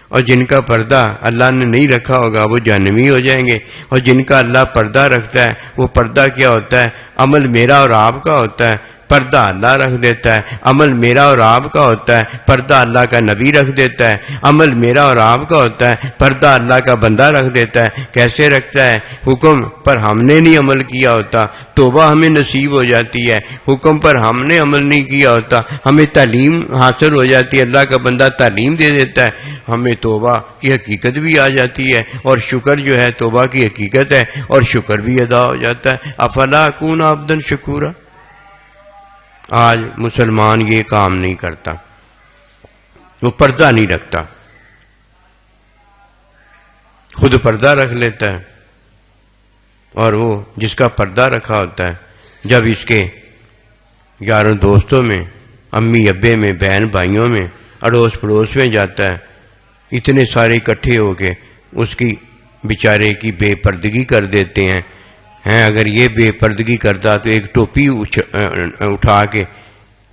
اور جن کا پردہ اللہ نے نہیں رکھا ہوگا وہ جہنمی ہو جائیں گے. اور جن کا اللہ پردہ رکھتا ہے وہ پردہ کیا ہوتا ہے؟ عمل میرا اور آپ کا ہوتا ہے. پردہ اللہ رکھ دیتا ہے. عمل میرا اور آپ کا ہوتا ہے. پردہ اللہ کا نبی رکھ دیتا ہے. عمل میرا اور آپ کا ہوتا ہے. پردہ اللہ کا بندہ رکھ دیتا ہے. کیسے رکھتا ہے؟ حکم پر ہم نے نہیں عمل کیا ہوتا، توبہ ہمیں نصیب ہو جاتی ہے. حکم پر ہم نے عمل نہیں کیا ہوتا، ہمیں تعلیم حاصل ہو جاتی ہے. اللہ کا بندہ تعلیم دے دیتا ہے، ہمیں توبہ کی حقیقت بھی آ جاتی ہے. اور شکر جو ہے توبہ کی حقیقت ہے، اور شکر بھی ادا ہو جاتا ہے. افلا اکون عبدا شکورا. آج مسلمان یہ کام نہیں کرتا، وہ پردہ نہیں رکھتا. خود پردہ رکھ لیتا ہے، اور وہ جس کا پردہ رکھا ہوتا ہے جب اس کے یاروں دوستوں میں، امی ابے میں، بہن بھائیوں میں، اڑوس پڑوس میں جاتا ہے، اتنے سارے اکٹھے ہو کے اس کی بیچارے کی بے پردگی کر دیتے ہیں. اگر یہ بے پردگی کرتا تو ایک ٹوپی اٹھا کے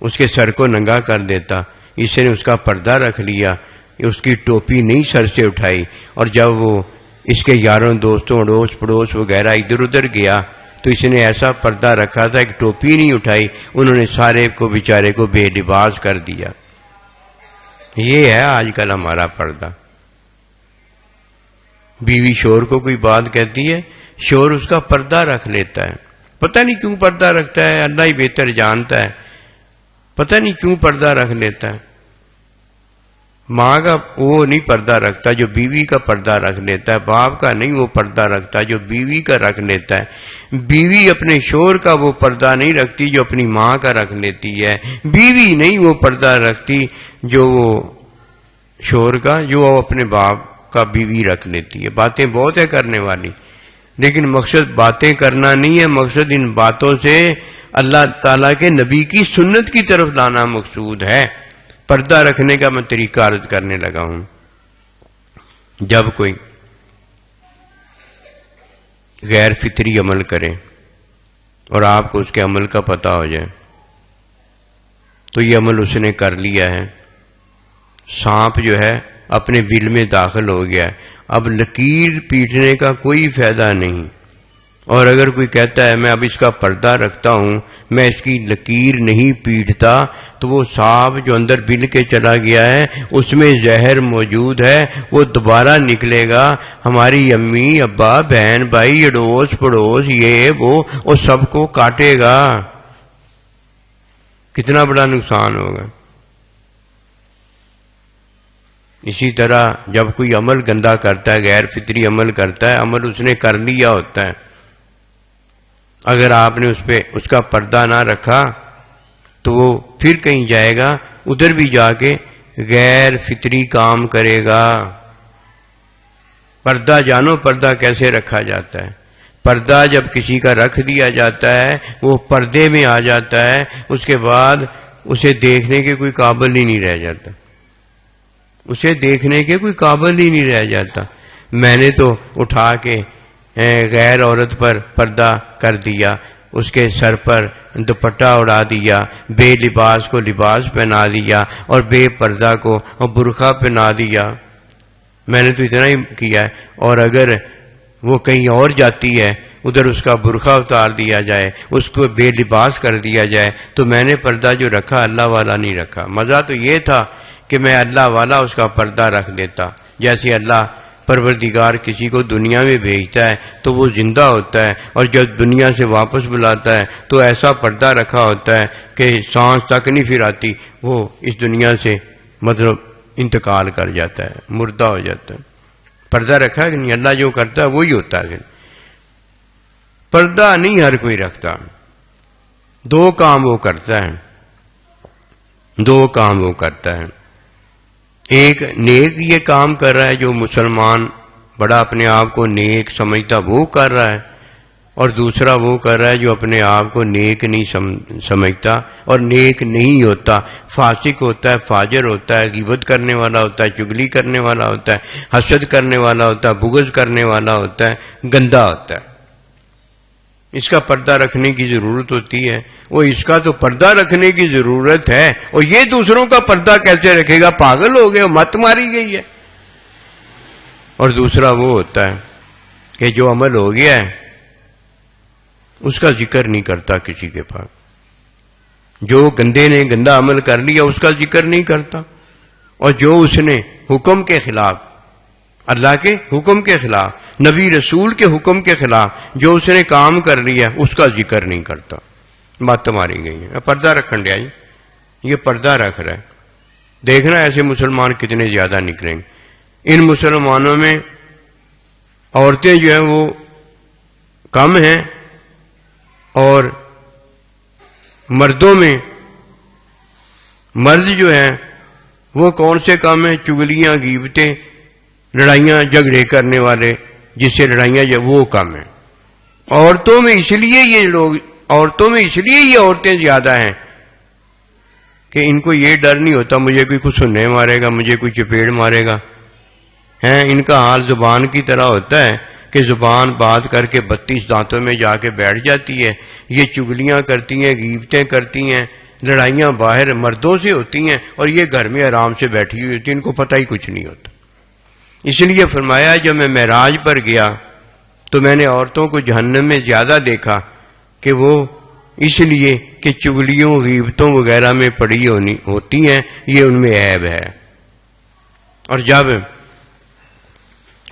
اس کے سر کو ننگا کر دیتا. اس نے اس کا پردہ رکھ لیا، اس کی ٹوپی نہیں سر سے اٹھائی. اور جب وہ اس کے یاروں دوستوں اڑوس پڑوس وغیرہ ادھر ادھر گیا تو اس نے ایسا پردہ رکھا تھا، ایک ٹوپی نہیں اٹھائی، انہوں نے سارے کو بیچارے کو بے لباس کر دیا. یہ ہے آج کل ہمارا پردہ. بیوی شوہر کو کوئی بات کہتی ہے، شوہر اس کا پردہ رکھ لیتا ہے. پتہ نہیں کیوں پردہ رکھتا ہے، اللہ ہی بہتر جانتا ہے. پتہ نہیں کیوں پردہ رکھ لیتا ہے. ماں کا وہ نہیں پردہ رکھتا جو بیوی کا پردہ رکھ لیتا ہے. باپ کا نہیں وہ پردہ رکھتا جو بیوی کا رکھ لیتا ہے. بیوی اپنے شوہر کا وہ پردہ نہیں رکھتی جو اپنی ماں کا رکھ لیتی ہے. بیوی نہیں وہ پردہ رکھتی جو وہ شوہر کا، جو وہ اپنے باپ کا بیوی رکھ لیتی ہے. باتیں بہت ہے کرنے والی، لیکن مقصد باتیں کرنا نہیں ہے. مقصد ان باتوں سے اللہ تعالیٰ کے نبی کی سنت کی طرف لانا مقصود ہے. پردہ رکھنے کا میں طریقہ عرض کرنے لگا ہوں. جب کوئی غیر فطری عمل کرے اور آپ کو اس کے عمل کا پتہ ہو جائے تو یہ عمل اس نے کر لیا ہے. سانپ جو ہے اپنے بل میں داخل ہو گیا ہے، اب لکیر پیٹنے کا کوئی فائدہ نہیں. اور اگر کوئی کہتا ہے میں اب اس کا پردہ رکھتا ہوں، میں اس کی لکیر نہیں پیٹتا، تو وہ سانپ جو اندر بل کے چلا گیا ہے اس میں زہر موجود ہے، وہ دوبارہ نکلے گا. ہماری امی ابا بہن بھائی اڑوس پڑوس یہ وہ سب کو کاٹے گا. کتنا بڑا نقصان ہوگا. اسی طرح جب کوئی عمل گندا کرتا ہے، غیر فطری عمل کرتا ہے، عمل اس نے کر لیا ہوتا ہے، اگر آپ نے اس پہ اس کا پردہ نہ رکھا تو وہ پھر کہیں جائے گا ادھر بھی جا کے غیر فطری کام کرے گا۔ پردہ جانو پردہ کیسے رکھا جاتا ہے؟ پردہ جب کسی کا رکھ دیا جاتا ہے وہ پردے میں آ جاتا ہے، اس کے بعد اسے دیکھنے کے کوئی قابل ہی نہیں رہ جاتا، اسے دیکھنے کے کوئی قابل ہی نہیں رہ جاتا۔ میں نے تو اٹھا کے غیر عورت پر پردہ کر دیا، اس کے سر پر دوپٹہ اڑا دیا، بے لباس کو لباس پہنا دیا اور بے پردہ کو برقع پہنا دیا، میں نے تو اتنا ہی کیا ہے۔ اور اگر وہ کہیں اور جاتی ہے، ادھر اس کا برقع اتار دیا جائے، اس کو بے لباس کر دیا جائے، تو میں نے پردہ جو رکھا اللہ والا نہیں رکھا۔ مزہ تو یہ تھا کہ میں اللہ والا اس کا پردہ رکھ دیتا، جیسے اللہ پروردگار کسی کو دنیا میں بھیجتا ہے تو وہ زندہ ہوتا ہے، اور جب دنیا سے واپس بلاتا ہے تو ایسا پردہ رکھا ہوتا ہے کہ سانس تک نہیں پھر آتی، وہ اس دنیا سے مطلب انتقال کر جاتا ہے، مردہ ہو جاتا ہے۔ پردہ رکھا کہ نہیں؟ اللہ جو کرتا ہے وہی ہوتا ہے۔ پھر پردہ نہیں ہر کوئی رکھتا، دو کام وہ کرتا ہے، دو کام وہ کرتا ہے۔ ایک نیک یہ کام کر رہا ہے، جو مسلمان بڑا اپنے آپ کو نیک سمجھتا وہ کر رہا ہے، اور دوسرا وہ کر رہا ہے جو اپنے آپ کو نیک نہیں سمجھتا اور نیک نہیں ہوتا، فاسق ہوتا ہے، فاجر ہوتا ہے، غیبت کرنے والا ہوتا ہے، چغلی کرنے والا ہوتا ہے، حسد کرنے والا ہوتا ہے، بغض کرنے والا ہوتا ہے، گندا ہوتا ہے۔ اس کا پردہ رکھنے کی ضرورت ہوتی ہے۔ وہ اس کا تو پردہ رکھنے کی ضرورت ہے، اور یہ دوسروں کا پردہ کیسے رکھے گا؟ پاگل ہو گئے، مت ماری گئی ہے۔ اور دوسرا وہ ہوتا ہے کہ جو عمل ہو گیا ہے اس کا ذکر نہیں کرتا کسی کے پاس، جو گندے نے گندا عمل کر لیا اس کا ذکر نہیں کرتا، اور جو اس نے حکم کے خلاف، اللہ کے حکم کے خلاف، نبی رسول کے حکم کے خلاف جو اس نے کام کر لیا اس کا ذکر نہیں کرتا۔ مت ماری گئی ہے۔ پردہ رکھن دیا جی، یہ پردہ رکھ رہا ہے، دیکھنا ایسے مسلمان کتنے زیادہ نکلیں گے۔ ان مسلمانوں میں عورتیں جو ہیں وہ کم ہیں، اور مردوں میں مرد جو ہیں وہ کون سے کام ہیں؟ چگلیاں، غیبتیں، لڑائیاں جھگڑے کرنے والے، جس سے لڑائیاں وہ کم ہیں۔ عورتوں میں اس لیے یہ عورتیں زیادہ ہیں کہ ان کو یہ ڈر نہیں ہوتا مجھے کوئی کچھ سننے مارے گا، مجھے کوئی چپیڑ مارے گا۔ ان کا حال زبان کی طرح ہوتا ہے کہ زبان بات کر کے 32 دانتوں میں جا کے بیٹھ جاتی ہے۔ یہ چگلیاں کرتی ہیں، غیبتیں کرتی ہیں، لڑائیاں باہر مردوں سے ہوتی ہیں، اور یہ گھر میں آرام سے بیٹھی ہوئی ہوتی ہیں، ان کو پتہ ہی کچھ نہیں ہوتا۔ اس لیے فرمایا جب میں معراج پر گیا تو میں نے عورتوں کو جہنم میں زیادہ دیکھا، کہ وہ اس لیے کہ چگلیوں، غیبتوں وغیرہ میں پڑی ہوتی ہیں، یہ ان میں عیب ہے۔ اور جب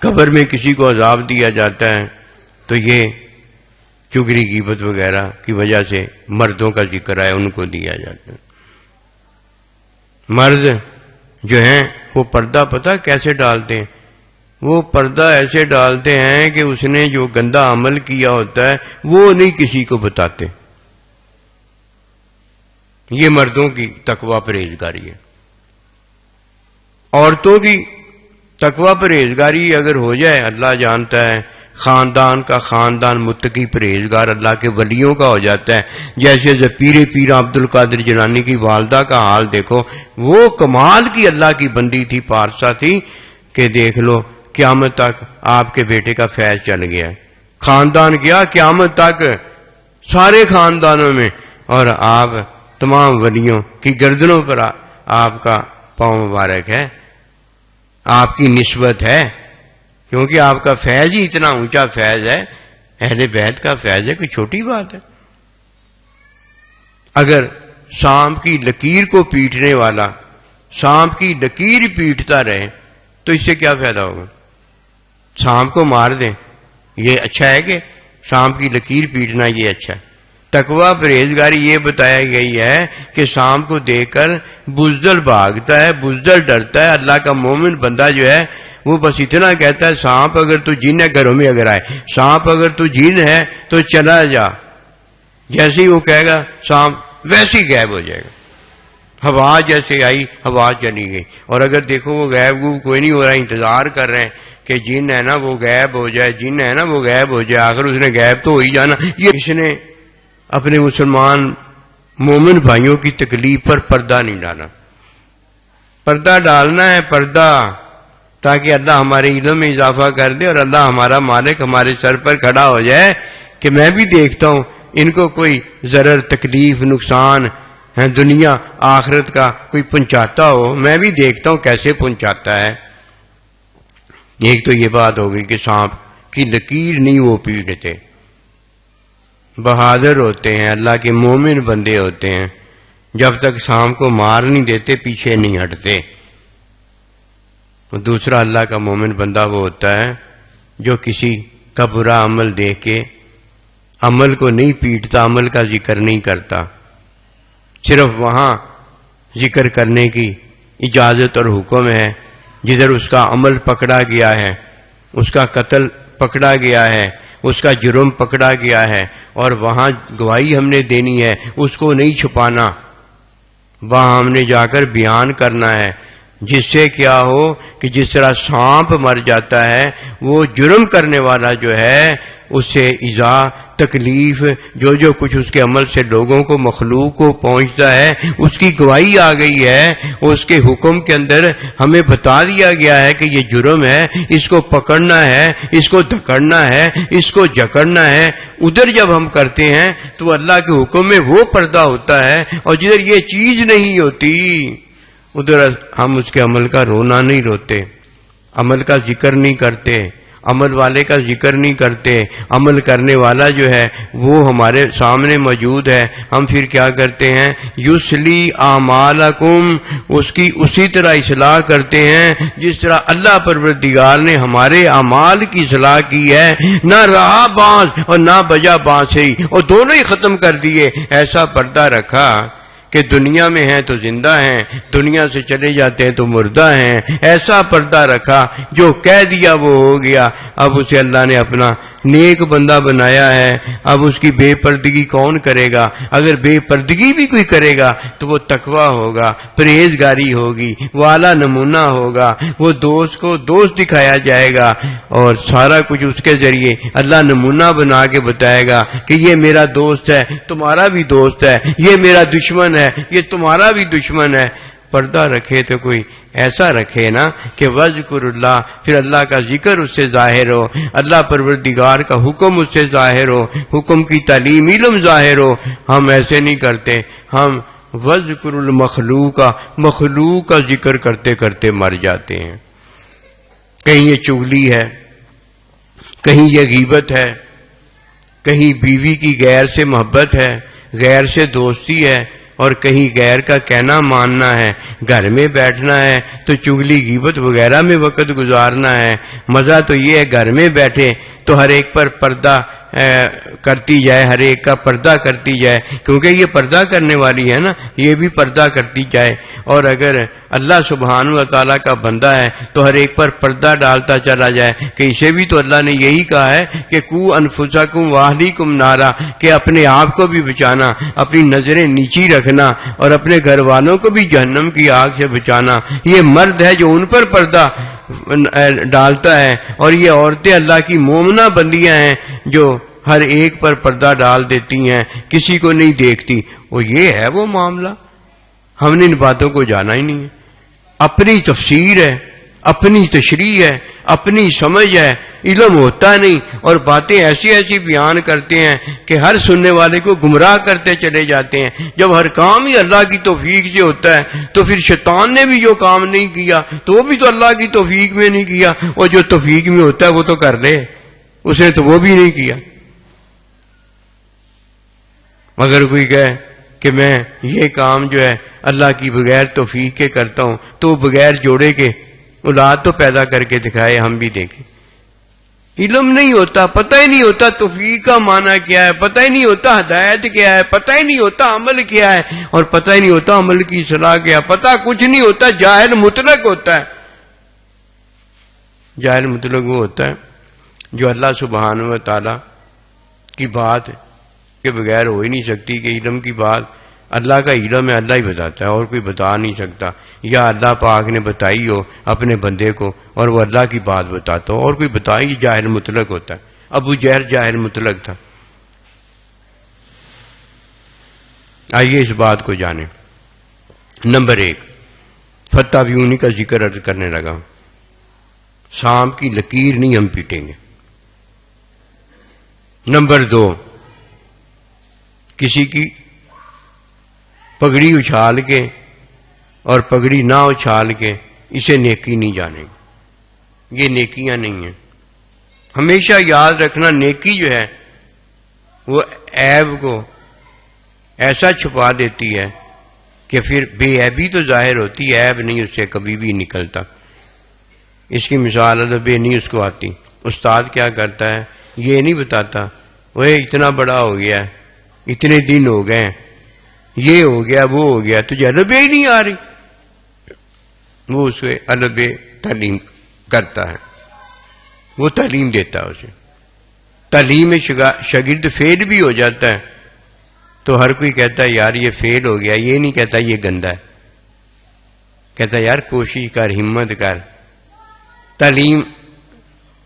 قبر میں کسی کو عذاب دیا جاتا ہے تو یہ چگلی، غیبت وغیرہ کی وجہ سے مردوں کا ذکر ہے، ان کو دیا جاتا ہے۔ مرد جو ہیں وہ پردہ پتہ کیسے ڈالتے ہیں؟ وہ پردہ ایسے ڈالتے ہیں کہ اس نے جو گندا عمل کیا ہوتا ہے وہ نہیں کسی کو بتاتے۔ یہ مردوں کی تقوی پرہیزگاری ہے۔ عورتوں کی تقوی پرہیزگاری اگر ہو جائے، اللہ جانتا ہے، خاندان کا خاندان متقی پرہیزگار اللہ کے ولیوں کا ہو جاتا ہے۔ جیسے پیر عبد القادر جیلانی کی والدہ کا حال دیکھو، وہ کمال کی اللہ کی بندی تھی، پارسا تھی، کہ دیکھ لو قیامت تک آپ کے بیٹے کا فیض چل گیا ہے، خاندان کیا قیامت تک سارے خاندانوں میں، اور آپ تمام ولیوں کی گردنوں پر آپ کا پاؤں مبارک ہے، آپ کی نسبت ہے، کیونکہ آپ کا فیض ہی اتنا اونچا فیض ہے، اہل بیت کا فیض ہے، کوئی چھوٹی بات ہے۔ اگر سانپ کی لکیر کو پیٹنے والا سانپ کی لکیر پیٹتا رہے تو اس سے کیا فائدہ ہوگا؟ سانپ کو مار دیں، یہ اچھا ہے کہ سانپ کی لکیر پیٹنا یہ اچھا ہے؟ تقوی پرہیزگاری یہ بتایا گئی ہے کہ سانپ کو دیکھ کر بزدل بھاگتا ہے، بزدل ڈرتا ہے۔ اللہ کا مومن بندہ جو ہے وہ بس اتنا کہتا ہے، سانپ اگر تو جن ہے، گھروں میں اگر آئے، سانپ اگر تو جن ہے تو چلا جا، جیسے ہی وہ کہے گا سانپ ویسے ہی غائب ہو جائے گا۔ ہوا جیسے آئی ہوا چلی گئی. اور اگر دیکھو وہ غیب کوئی نہیں ہو رہا، انتظار کر رہے ہیں کہ جن ہے نا وہ غائب ہو جائے، جن ہے نا وہ غائب ہو جائے، آخر اس نے غائب تو ہو ہی جانا. یہ اس نے اپنے مسلمان مومن بھائیوں کی تکلیف پر پردہ نہیں ڈالا. پردہ ڈالنا ہے، پردہ، تاکہ اللہ ہمارے علم میں اضافہ کر دے اور اللہ ہمارا مالک ہمارے سر پر کھڑا ہو جائے کہ میں بھی دیکھتا ہوں ان کو کوئی ضرر تکلیف نقصان ہے دنیا آخرت کا کوئی پہنچاتا ہو، میں بھی دیکھتا ہوں کیسے پہنچاتا ہے. ایک تو یہ بات ہو گئی کہ سانپ کی لکیر نہیں وہ پیڑتے، بہادر ہوتے ہیں، اللہ کے مومن بندے ہوتے ہیں، جب تک سانپ کو مار نہیں دیتے پیچھے نہیں ہٹتے. دوسرا اللہ کا مومن بندہ وہ ہوتا ہے جو کسی کا برا عمل دیکھ کے عمل کو نہیں پیٹتا، عمل کا ذکر نہیں کرتا، صرف وہاں ذکر کرنے کی اجازت اور حکم ہے جدھر اس کا عمل پکڑا گیا ہے، اس کا قتل پکڑا گیا ہے، اس کا جرم پکڑا گیا ہے، اور وہاں گواہی ہم نے دینی ہے، اس کو نہیں چھپانا، وہاں ہم نے جا کر بیان کرنا ہے. جس سے کیا ہو کہ جس طرح سانپ مر جاتا ہے، وہ جرم کرنے والا جو ہے اس سے ایذا تکلیف جو کچھ اس کے عمل سے لوگوں کو مخلوق کو پہنچتا ہے اس کی گواہی آ گئی ہے. اس کے حکم کے اندر ہمیں بتا دیا گیا ہے کہ یہ جرم ہے، اس کو پکڑنا ہے، اس کو دھکڑنا ہے، اس کو جکڑنا ہے. ادھر جب ہم کرتے ہیں تو اللہ کے حکم میں وہ پردہ ہوتا ہے، اور جدھر یہ چیز نہیں ہوتی ادھر ہم اس کے عمل کا رونا نہیں روتے، عمل کا ذکر نہیں کرتے، عمل والے کا ذکر نہیں کرتے. عمل کرنے والا جو ہے وہ ہمارے سامنے موجود ہے. ہم پھر کیا کرتے ہیں؟ یصلی اعمالکم، اس کی اسی طرح اصلاح کرتے ہیں جس طرح اللہ پروردگار نے ہمارے اعمال کی اصلاح کی ہے. نہ رہا بانس اور نہ بجا بانسری، اور دونوں ہی ختم کر دیے. ایسا پردہ رکھا کہ دنیا میں ہیں تو زندہ ہیں، دنیا سے چلے جاتے ہیں تو مردہ ہیں. ایسا پردہ رکھا جو کہہ دیا وہ ہو گیا. اب اسے اللہ نے اپنا نیک بندہ بنایا ہے. اب اس کی بے پردگی کون کرے گا؟ اگر بے پردگی بھی کوئی کرے گا تو وہ تقویٰ ہوگا، پرہیزگاری ہوگی، وہ اعلیٰ نمونہ ہوگا، وہ دوست کو دوست دکھایا جائے گا، اور سارا کچھ اس کے ذریعے اللہ نمونہ بنا کے بتائے گا کہ یہ میرا دوست ہے، تمہارا بھی دوست ہے، یہ میرا دشمن ہے، یہ تمہارا بھی دشمن ہے. پردہ رکھے تو کوئی ایسا رکھے نا کہ وذکر اللہ، پھر اللہ کا ذکر اس سے ظاہر ہو، اللہ پروردگار کا حکم اس سے ظاہر ہو، حکم کی تعلیم علم ظاہر ہو. ہم ایسے نہیں کرتے، ہم وذکر المخلوق، مخلوق کا ذکر کرتے کرتے مر جاتے ہیں. کہیں یہ چغلی ہے، کہیں یہ غیبت ہے، کہیں بیوی کی غیر سے محبت ہے، غیر سے دوستی ہے، اور کہیں غیر کا کہنا ماننا ہے. گھر میں بیٹھنا ہے تو چغلی غیبت وغیرہ میں وقت گزارنا ہے. مزہ تو یہ ہے گھر میں بیٹھے تو ہر ایک پر پردہ کرتی جائے، ہر ایک کا پردہ کرتی جائے، کیونکہ یہ پردہ کرنے والی ہے نا، یہ بھی پردہ کرتی جائے. اور اگر اللہ سبحانہ و تعالیٰ کا بندہ ہے تو ہر ایک پر پردہ ڈالتا چلا جائے کہ اسے بھی تو اللہ نے یہی کہا ہے کہ قوا انفسکم واہلیکم نارا، کہ اپنے آپ کو بھی بچانا، اپنی نظریں نیچی رکھنا، اور اپنے گھر والوں کو بھی جہنم کی آگ سے بچانا. یہ مرد ہے جو ان پر پردہ ڈالتا ہے، اور یہ عورتیں اللہ کی مومنہ بندیاں ہیں جو ہر ایک پر پردہ ڈال دیتی ہیں، کسی کو نہیں دیکھتی. وہ یہ ہے وہ معاملہ، ہم نے ان باتوں کو جانا ہی نہیں ہے. اپنی تفسیر ہے، اپنی تشریح ہے، اپنی سمجھ ہے، علم ہوتا نہیں، اور باتیں ایسی ایسی بیان کرتے ہیں کہ ہر سننے والے کو گمراہ کرتے چلے جاتے ہیں. جب ہر کام ہی اللہ کی توفیق سے ہوتا ہے تو پھر شیطان نے بھی جو کام نہیں کیا تو وہ بھی تو اللہ کی توفیق میں نہیں کیا، اور جو توفیق میں ہوتا ہے وہ تو کر لے، اس نے تو وہ بھی نہیں کیا. اگر کوئی کہے کہ میں یہ کام جو ہے اللہ کی بغیر توفیق کے کرتا ہوں تو وہ بغیر جوڑے کے اولاد تو پیدا کر کے دکھائے، ہم بھی دیکھیں. علم نہیں ہوتا، پتہ ہی نہیں ہوتا توفیق کا معنی کیا ہے، پتہ ہی نہیں ہوتا ہدایت کیا ہے، پتہ ہی نہیں ہوتا عمل کیا ہے، اور پتہ ہی نہیں ہوتا عمل کی اصلاح کیا، پتہ کچھ نہیں ہوتا. جاہل مطلق ہوتا ہے. جاہل مطلق وہ ہوتا ہے جو اللہ سبحانہ و تعالی کی بات کے بغیر ہو ہی نہیں سکتی، کہ علم کی بات اللہ کا علم ہے، اللہ ہی بتاتا ہے، اور کوئی بتا نہیں سکتا. یا اللہ پاک نے بتائی ہو اپنے بندے کو اور وہ اللہ کی بات بتاتا ہو، اور کوئی بتائی جاہل مطلق ہوتا ہے. ابو جہل جاہل مطلق تھا. آئیے اس بات کو جانیں. نمبر 1 فتح بیونی کا ذکر عرض کرنے لگا. سانپ کی لکیر نہیں ہم پیٹیں گے. نمبر 2 کسی کی پگڑی اچھال کے اور پگڑی نہ اچھال کے اسے نیکی نہیں جانیں گے. یہ نیکیاں نہیں ہیں. ہمیشہ یاد رکھنا نیکی جو ہے وہ عیب کو ایسا چھپا دیتی ہے کہ پھر بے عیبی تو ظاہر ہوتی ہے، عیب نہیں اس سے کبھی بھی نکلتا. اس کی مثال ادب نہیں اس کو آتی. استاد کیا کرتا ہے، یہ نہیں بتاتا وہ اتنا بڑا ہو گیا ہے، اتنے دن ہو گئے، یہ ہو گیا وہ ہو گیا، تجھے ادب ہی نہیں آ رہی. وہ اس سے ادب تعلیم کرتا ہے، وہ تعلیم دیتا ہے اسے. تعلیم میں شاگرد فیل بھی ہو جاتا ہے تو ہر کوئی کہتا ہے یار یہ فیل ہو گیا، یہ نہیں کہتا یہ گندا ہے، کہتا ہے یار کوشش کر، ہمت کر، تعلیم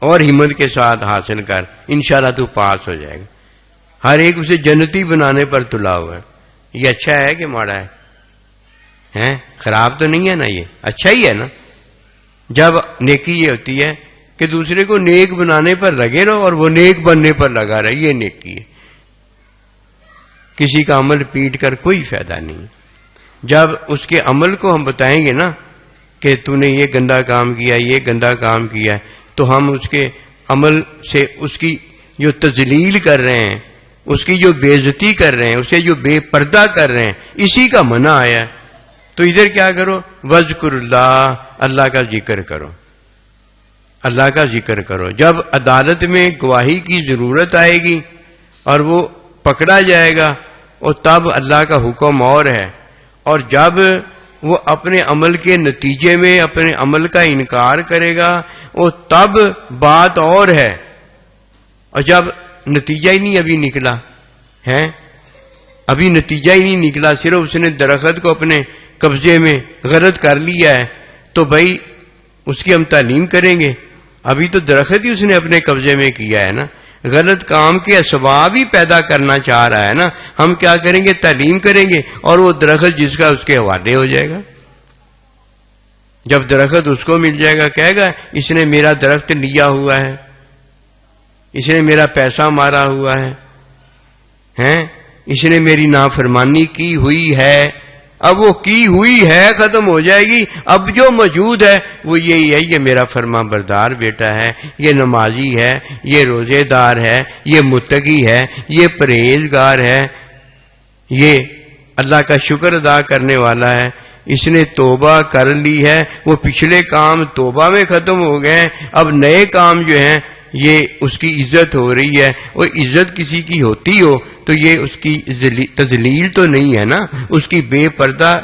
اور ہمت کے ساتھ حاصل کر، انشاءاللہ تو پاس ہو جائے گا. ہر ایک اسے جنتی بنانے پر تلا ہوا ہے. یہ اچھا ہے کہ ماڑا ہے؟ خراب تو نہیں ہے نا، یہ اچھا ہی ہے نا. جب نیکی یہ ہوتی ہے کہ دوسرے کو نیک بنانے پر لگے رہو اور وہ نیک بننے پر لگا رہے، یہ نیکی ہے. کسی کا عمل پیٹ کر کوئی فائدہ نہیں. جب اس کے عمل کو ہم بتائیں گے نا کہ تو نے یہ گندا کام کیا، یہ گندا کام کیا، تو ہم اس کے عمل سے اس کی جو تذلیل کر رہے ہیں، اس کی جو بے عزتی کر رہے ہیں، اسے جو بے پردہ کر رہے ہیں، اسی کا منع آیا ہے. تو ادھر کیا کرو، وذکر اللہ، اللہ کا ذکر کرو، اللہ کا ذکر کرو. جب عدالت میں گواہی کی ضرورت آئے گی اور وہ پکڑا جائے گا، اور تب اللہ کا حکم اور ہے. اور جب وہ اپنے عمل کے نتیجے میں اپنے عمل کا انکار کرے گا، اور تب بات اور ہے. اور جب نتیجہ ہی نہیں ابھی نکلا ہے، ابھی نتیجہ ہی نہیں نکلا، صرف اس نے درخت کو اپنے قبضے میں غرض کر لیا ہے، تو بھائی اس کی ہم تعلیم کریں گے؟ ابھی تو درخت ہی اس نے اپنے قبضے میں کیا ہے نا، غلط کام کے اسباب ہی پیدا کرنا چاہ رہا ہے نا. ہم کیا کریں گے؟ تعلیم کریں گے، اور وہ درخت جس کا اس کے حوالے ہو جائے گا. جب درخت اس کو مل جائے گا، کہے گا اس نے میرا درخت لیا ہوا ہے، اس نے میرا پیسہ مارا ہوا ہے، اس نے میری نافرمانی کی ہوئی ہے. اب وہ کی ہوئی ہے ختم ہو جائے گی. اب جو موجود ہے وہ یہی ہے، یہ میرا فرما بردار بیٹا ہے، یہ نمازی ہے، یہ روزے دار ہے، یہ متقی ہے، یہ پرہیزگار ہے، یہ اللہ کا شکر ادا کرنے والا ہے، اس نے توبہ کر لی ہے. وہ پچھلے کام توبہ میں ختم ہو گئے، اب نئے کام جو ہیں یہ اس کی عزت ہو رہی ہے. وہ عزت کسی کی ہوتی ہو تو یہ اس کی تذلیل تو نہیں ہے نا، اس کی بے پردہ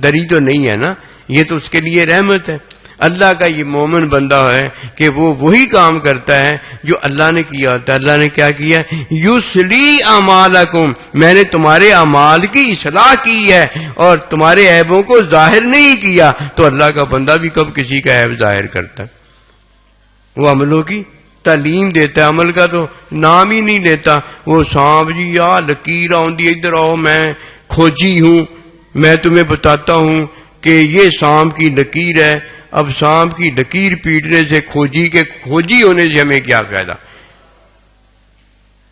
دری تو نہیں ہے نا، یہ تو اس کے لیے رحمت ہے. اللہ کا یہ مومن بندہ ہے کہ وہ وہی کام کرتا ہے جو اللہ نے کیا ہوتا ہے. اللہ نے کیا کیا؟ یصلی اعمالکم، میں نے تمہارے اعمال کی اصلاح کی ہے اور تمہارے عیبوں کو ظاہر نہیں کیا. تو اللہ کا بندہ بھی کب کسی کا عیب ظاہر کرتا ہے؟ وہ عملوں کی تعلیم دیتا ہے، عمل کا تو نام ہی نہیں لیتا. وہ سانپ جی یا لکیر آؤندی، ادھر آؤ، میں کھوجی ہوں، میں تمہیں بتاتا ہوں کہ یہ سانپ کی لکیر ہے. اب سانپ کی لکیر پیٹنے سے کھوجی کے کھوجی ہونے سے ہمیں کیا فائدہ؟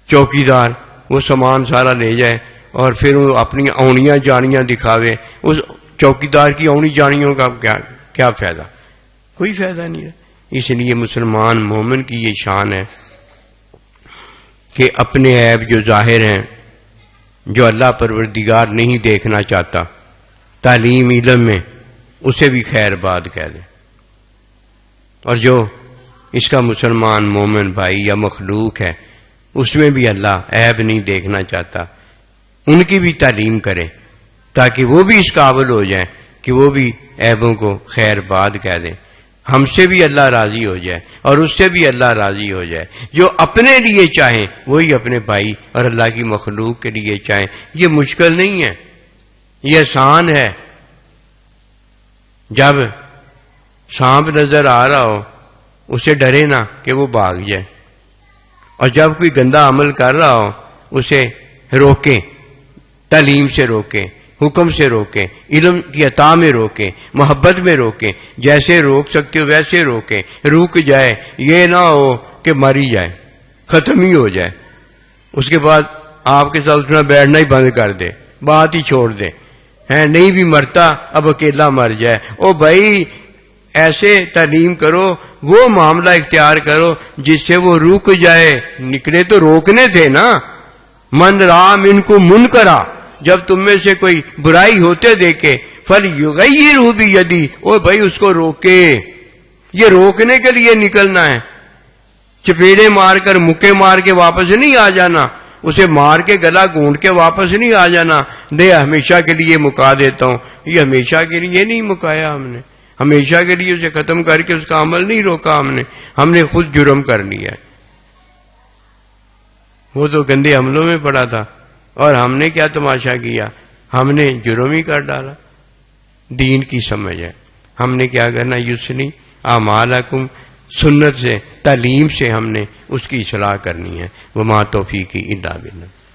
چوکیدار وہ سامان سارا لے جائے اور پھر وہ اپنی اونیاں جانیاں دکھاوے، اس چوکیدار کی اونی جانیوں کا کیا فائدہ؟ کوئی فائدہ نہیں ہے. اس لیے مسلمان مومن کی یہ شان ہے کہ اپنے عیب جو ظاہر ہیں، جو اللہ پروردگار نہیں دیکھنا چاہتا، تعلیم علم میں اسے بھی خیر بات کہہ دے. اور جو اس کا مسلمان مومن بھائی یا مخلوق ہے اس میں بھی اللہ عیب نہیں دیکھنا چاہتا، ان کی بھی تعلیم کرے تاکہ وہ بھی اس قابل ہو جائیں کہ وہ بھی عیبوں کو خیر بات کہہ دیں. ہم سے بھی اللہ راضی ہو جائے اور اس سے بھی اللہ راضی ہو جائے. جو اپنے لیے چاہیں وہی اپنے بھائی اور اللہ کی مخلوق کے لیے چاہیں. یہ مشکل نہیں ہے، یہ آسان ہے. جب سانپ نظر آ رہا ہو اسے ڈرے نہ کہ وہ بھاگ جائے، اور جب کوئی گندا عمل کر رہا ہو اسے روکیں، تعلیم سے روکیں، حکم سے روکیں، علم کی عطا میں روکیں، محبت میں روکیں. جیسے روک سکتے ہو ویسے روکیں. رک جائے، یہ نہ ہو کہ مر ہی جائے، ختم ہی ہو جائے، اس کے بعد آپ کے ساتھ اٹھنا بیٹھنا ہی بند کر دے، بات ہی چھوڑ دے. نہیں بھی مرتا اب اکیلا مر جائے. او بھائی ایسے تعلیم کرو، وہ معاملہ اختیار کرو جس سے وہ رک جائے. نکلے تو روکنے تھے نا. من رام ان کو من کرا، جب تم میں سے کوئی برائی ہوتے دیکھے فَلْيُغَيِّرْهُ بِيَدِهِ، او بھائی اس کو روکے. یہ روکنے کے لیے نکلنا ہے، چپیڑے مار کر مکے مار کے واپس نہیں آ جانا، اسے مار کے گلا گونڈ کے واپس نہیں آ جانا. دے ہمیشہ کے لیے مکا دیتا ہوں. یہ ہمیشہ کے لیے نہیں مکایا ہم نے، ہمیشہ کے لیے اسے ختم کر کے اس کا عمل نہیں روکا ہم نے خود جرم کر لیا. وہ تو گندے عملوں میں پڑا تھا اور ہم نے کیا تماشا کیا، ہم نے جرم ہی کر ڈالا. دین کی سمجھ ہے. ہم نے کیا کرنا، یسنی اعمالکم، سنت سے تعلیم سے ہم نے اس کی اصلاح کرنی ہے. وما توفیقی الا باللہ.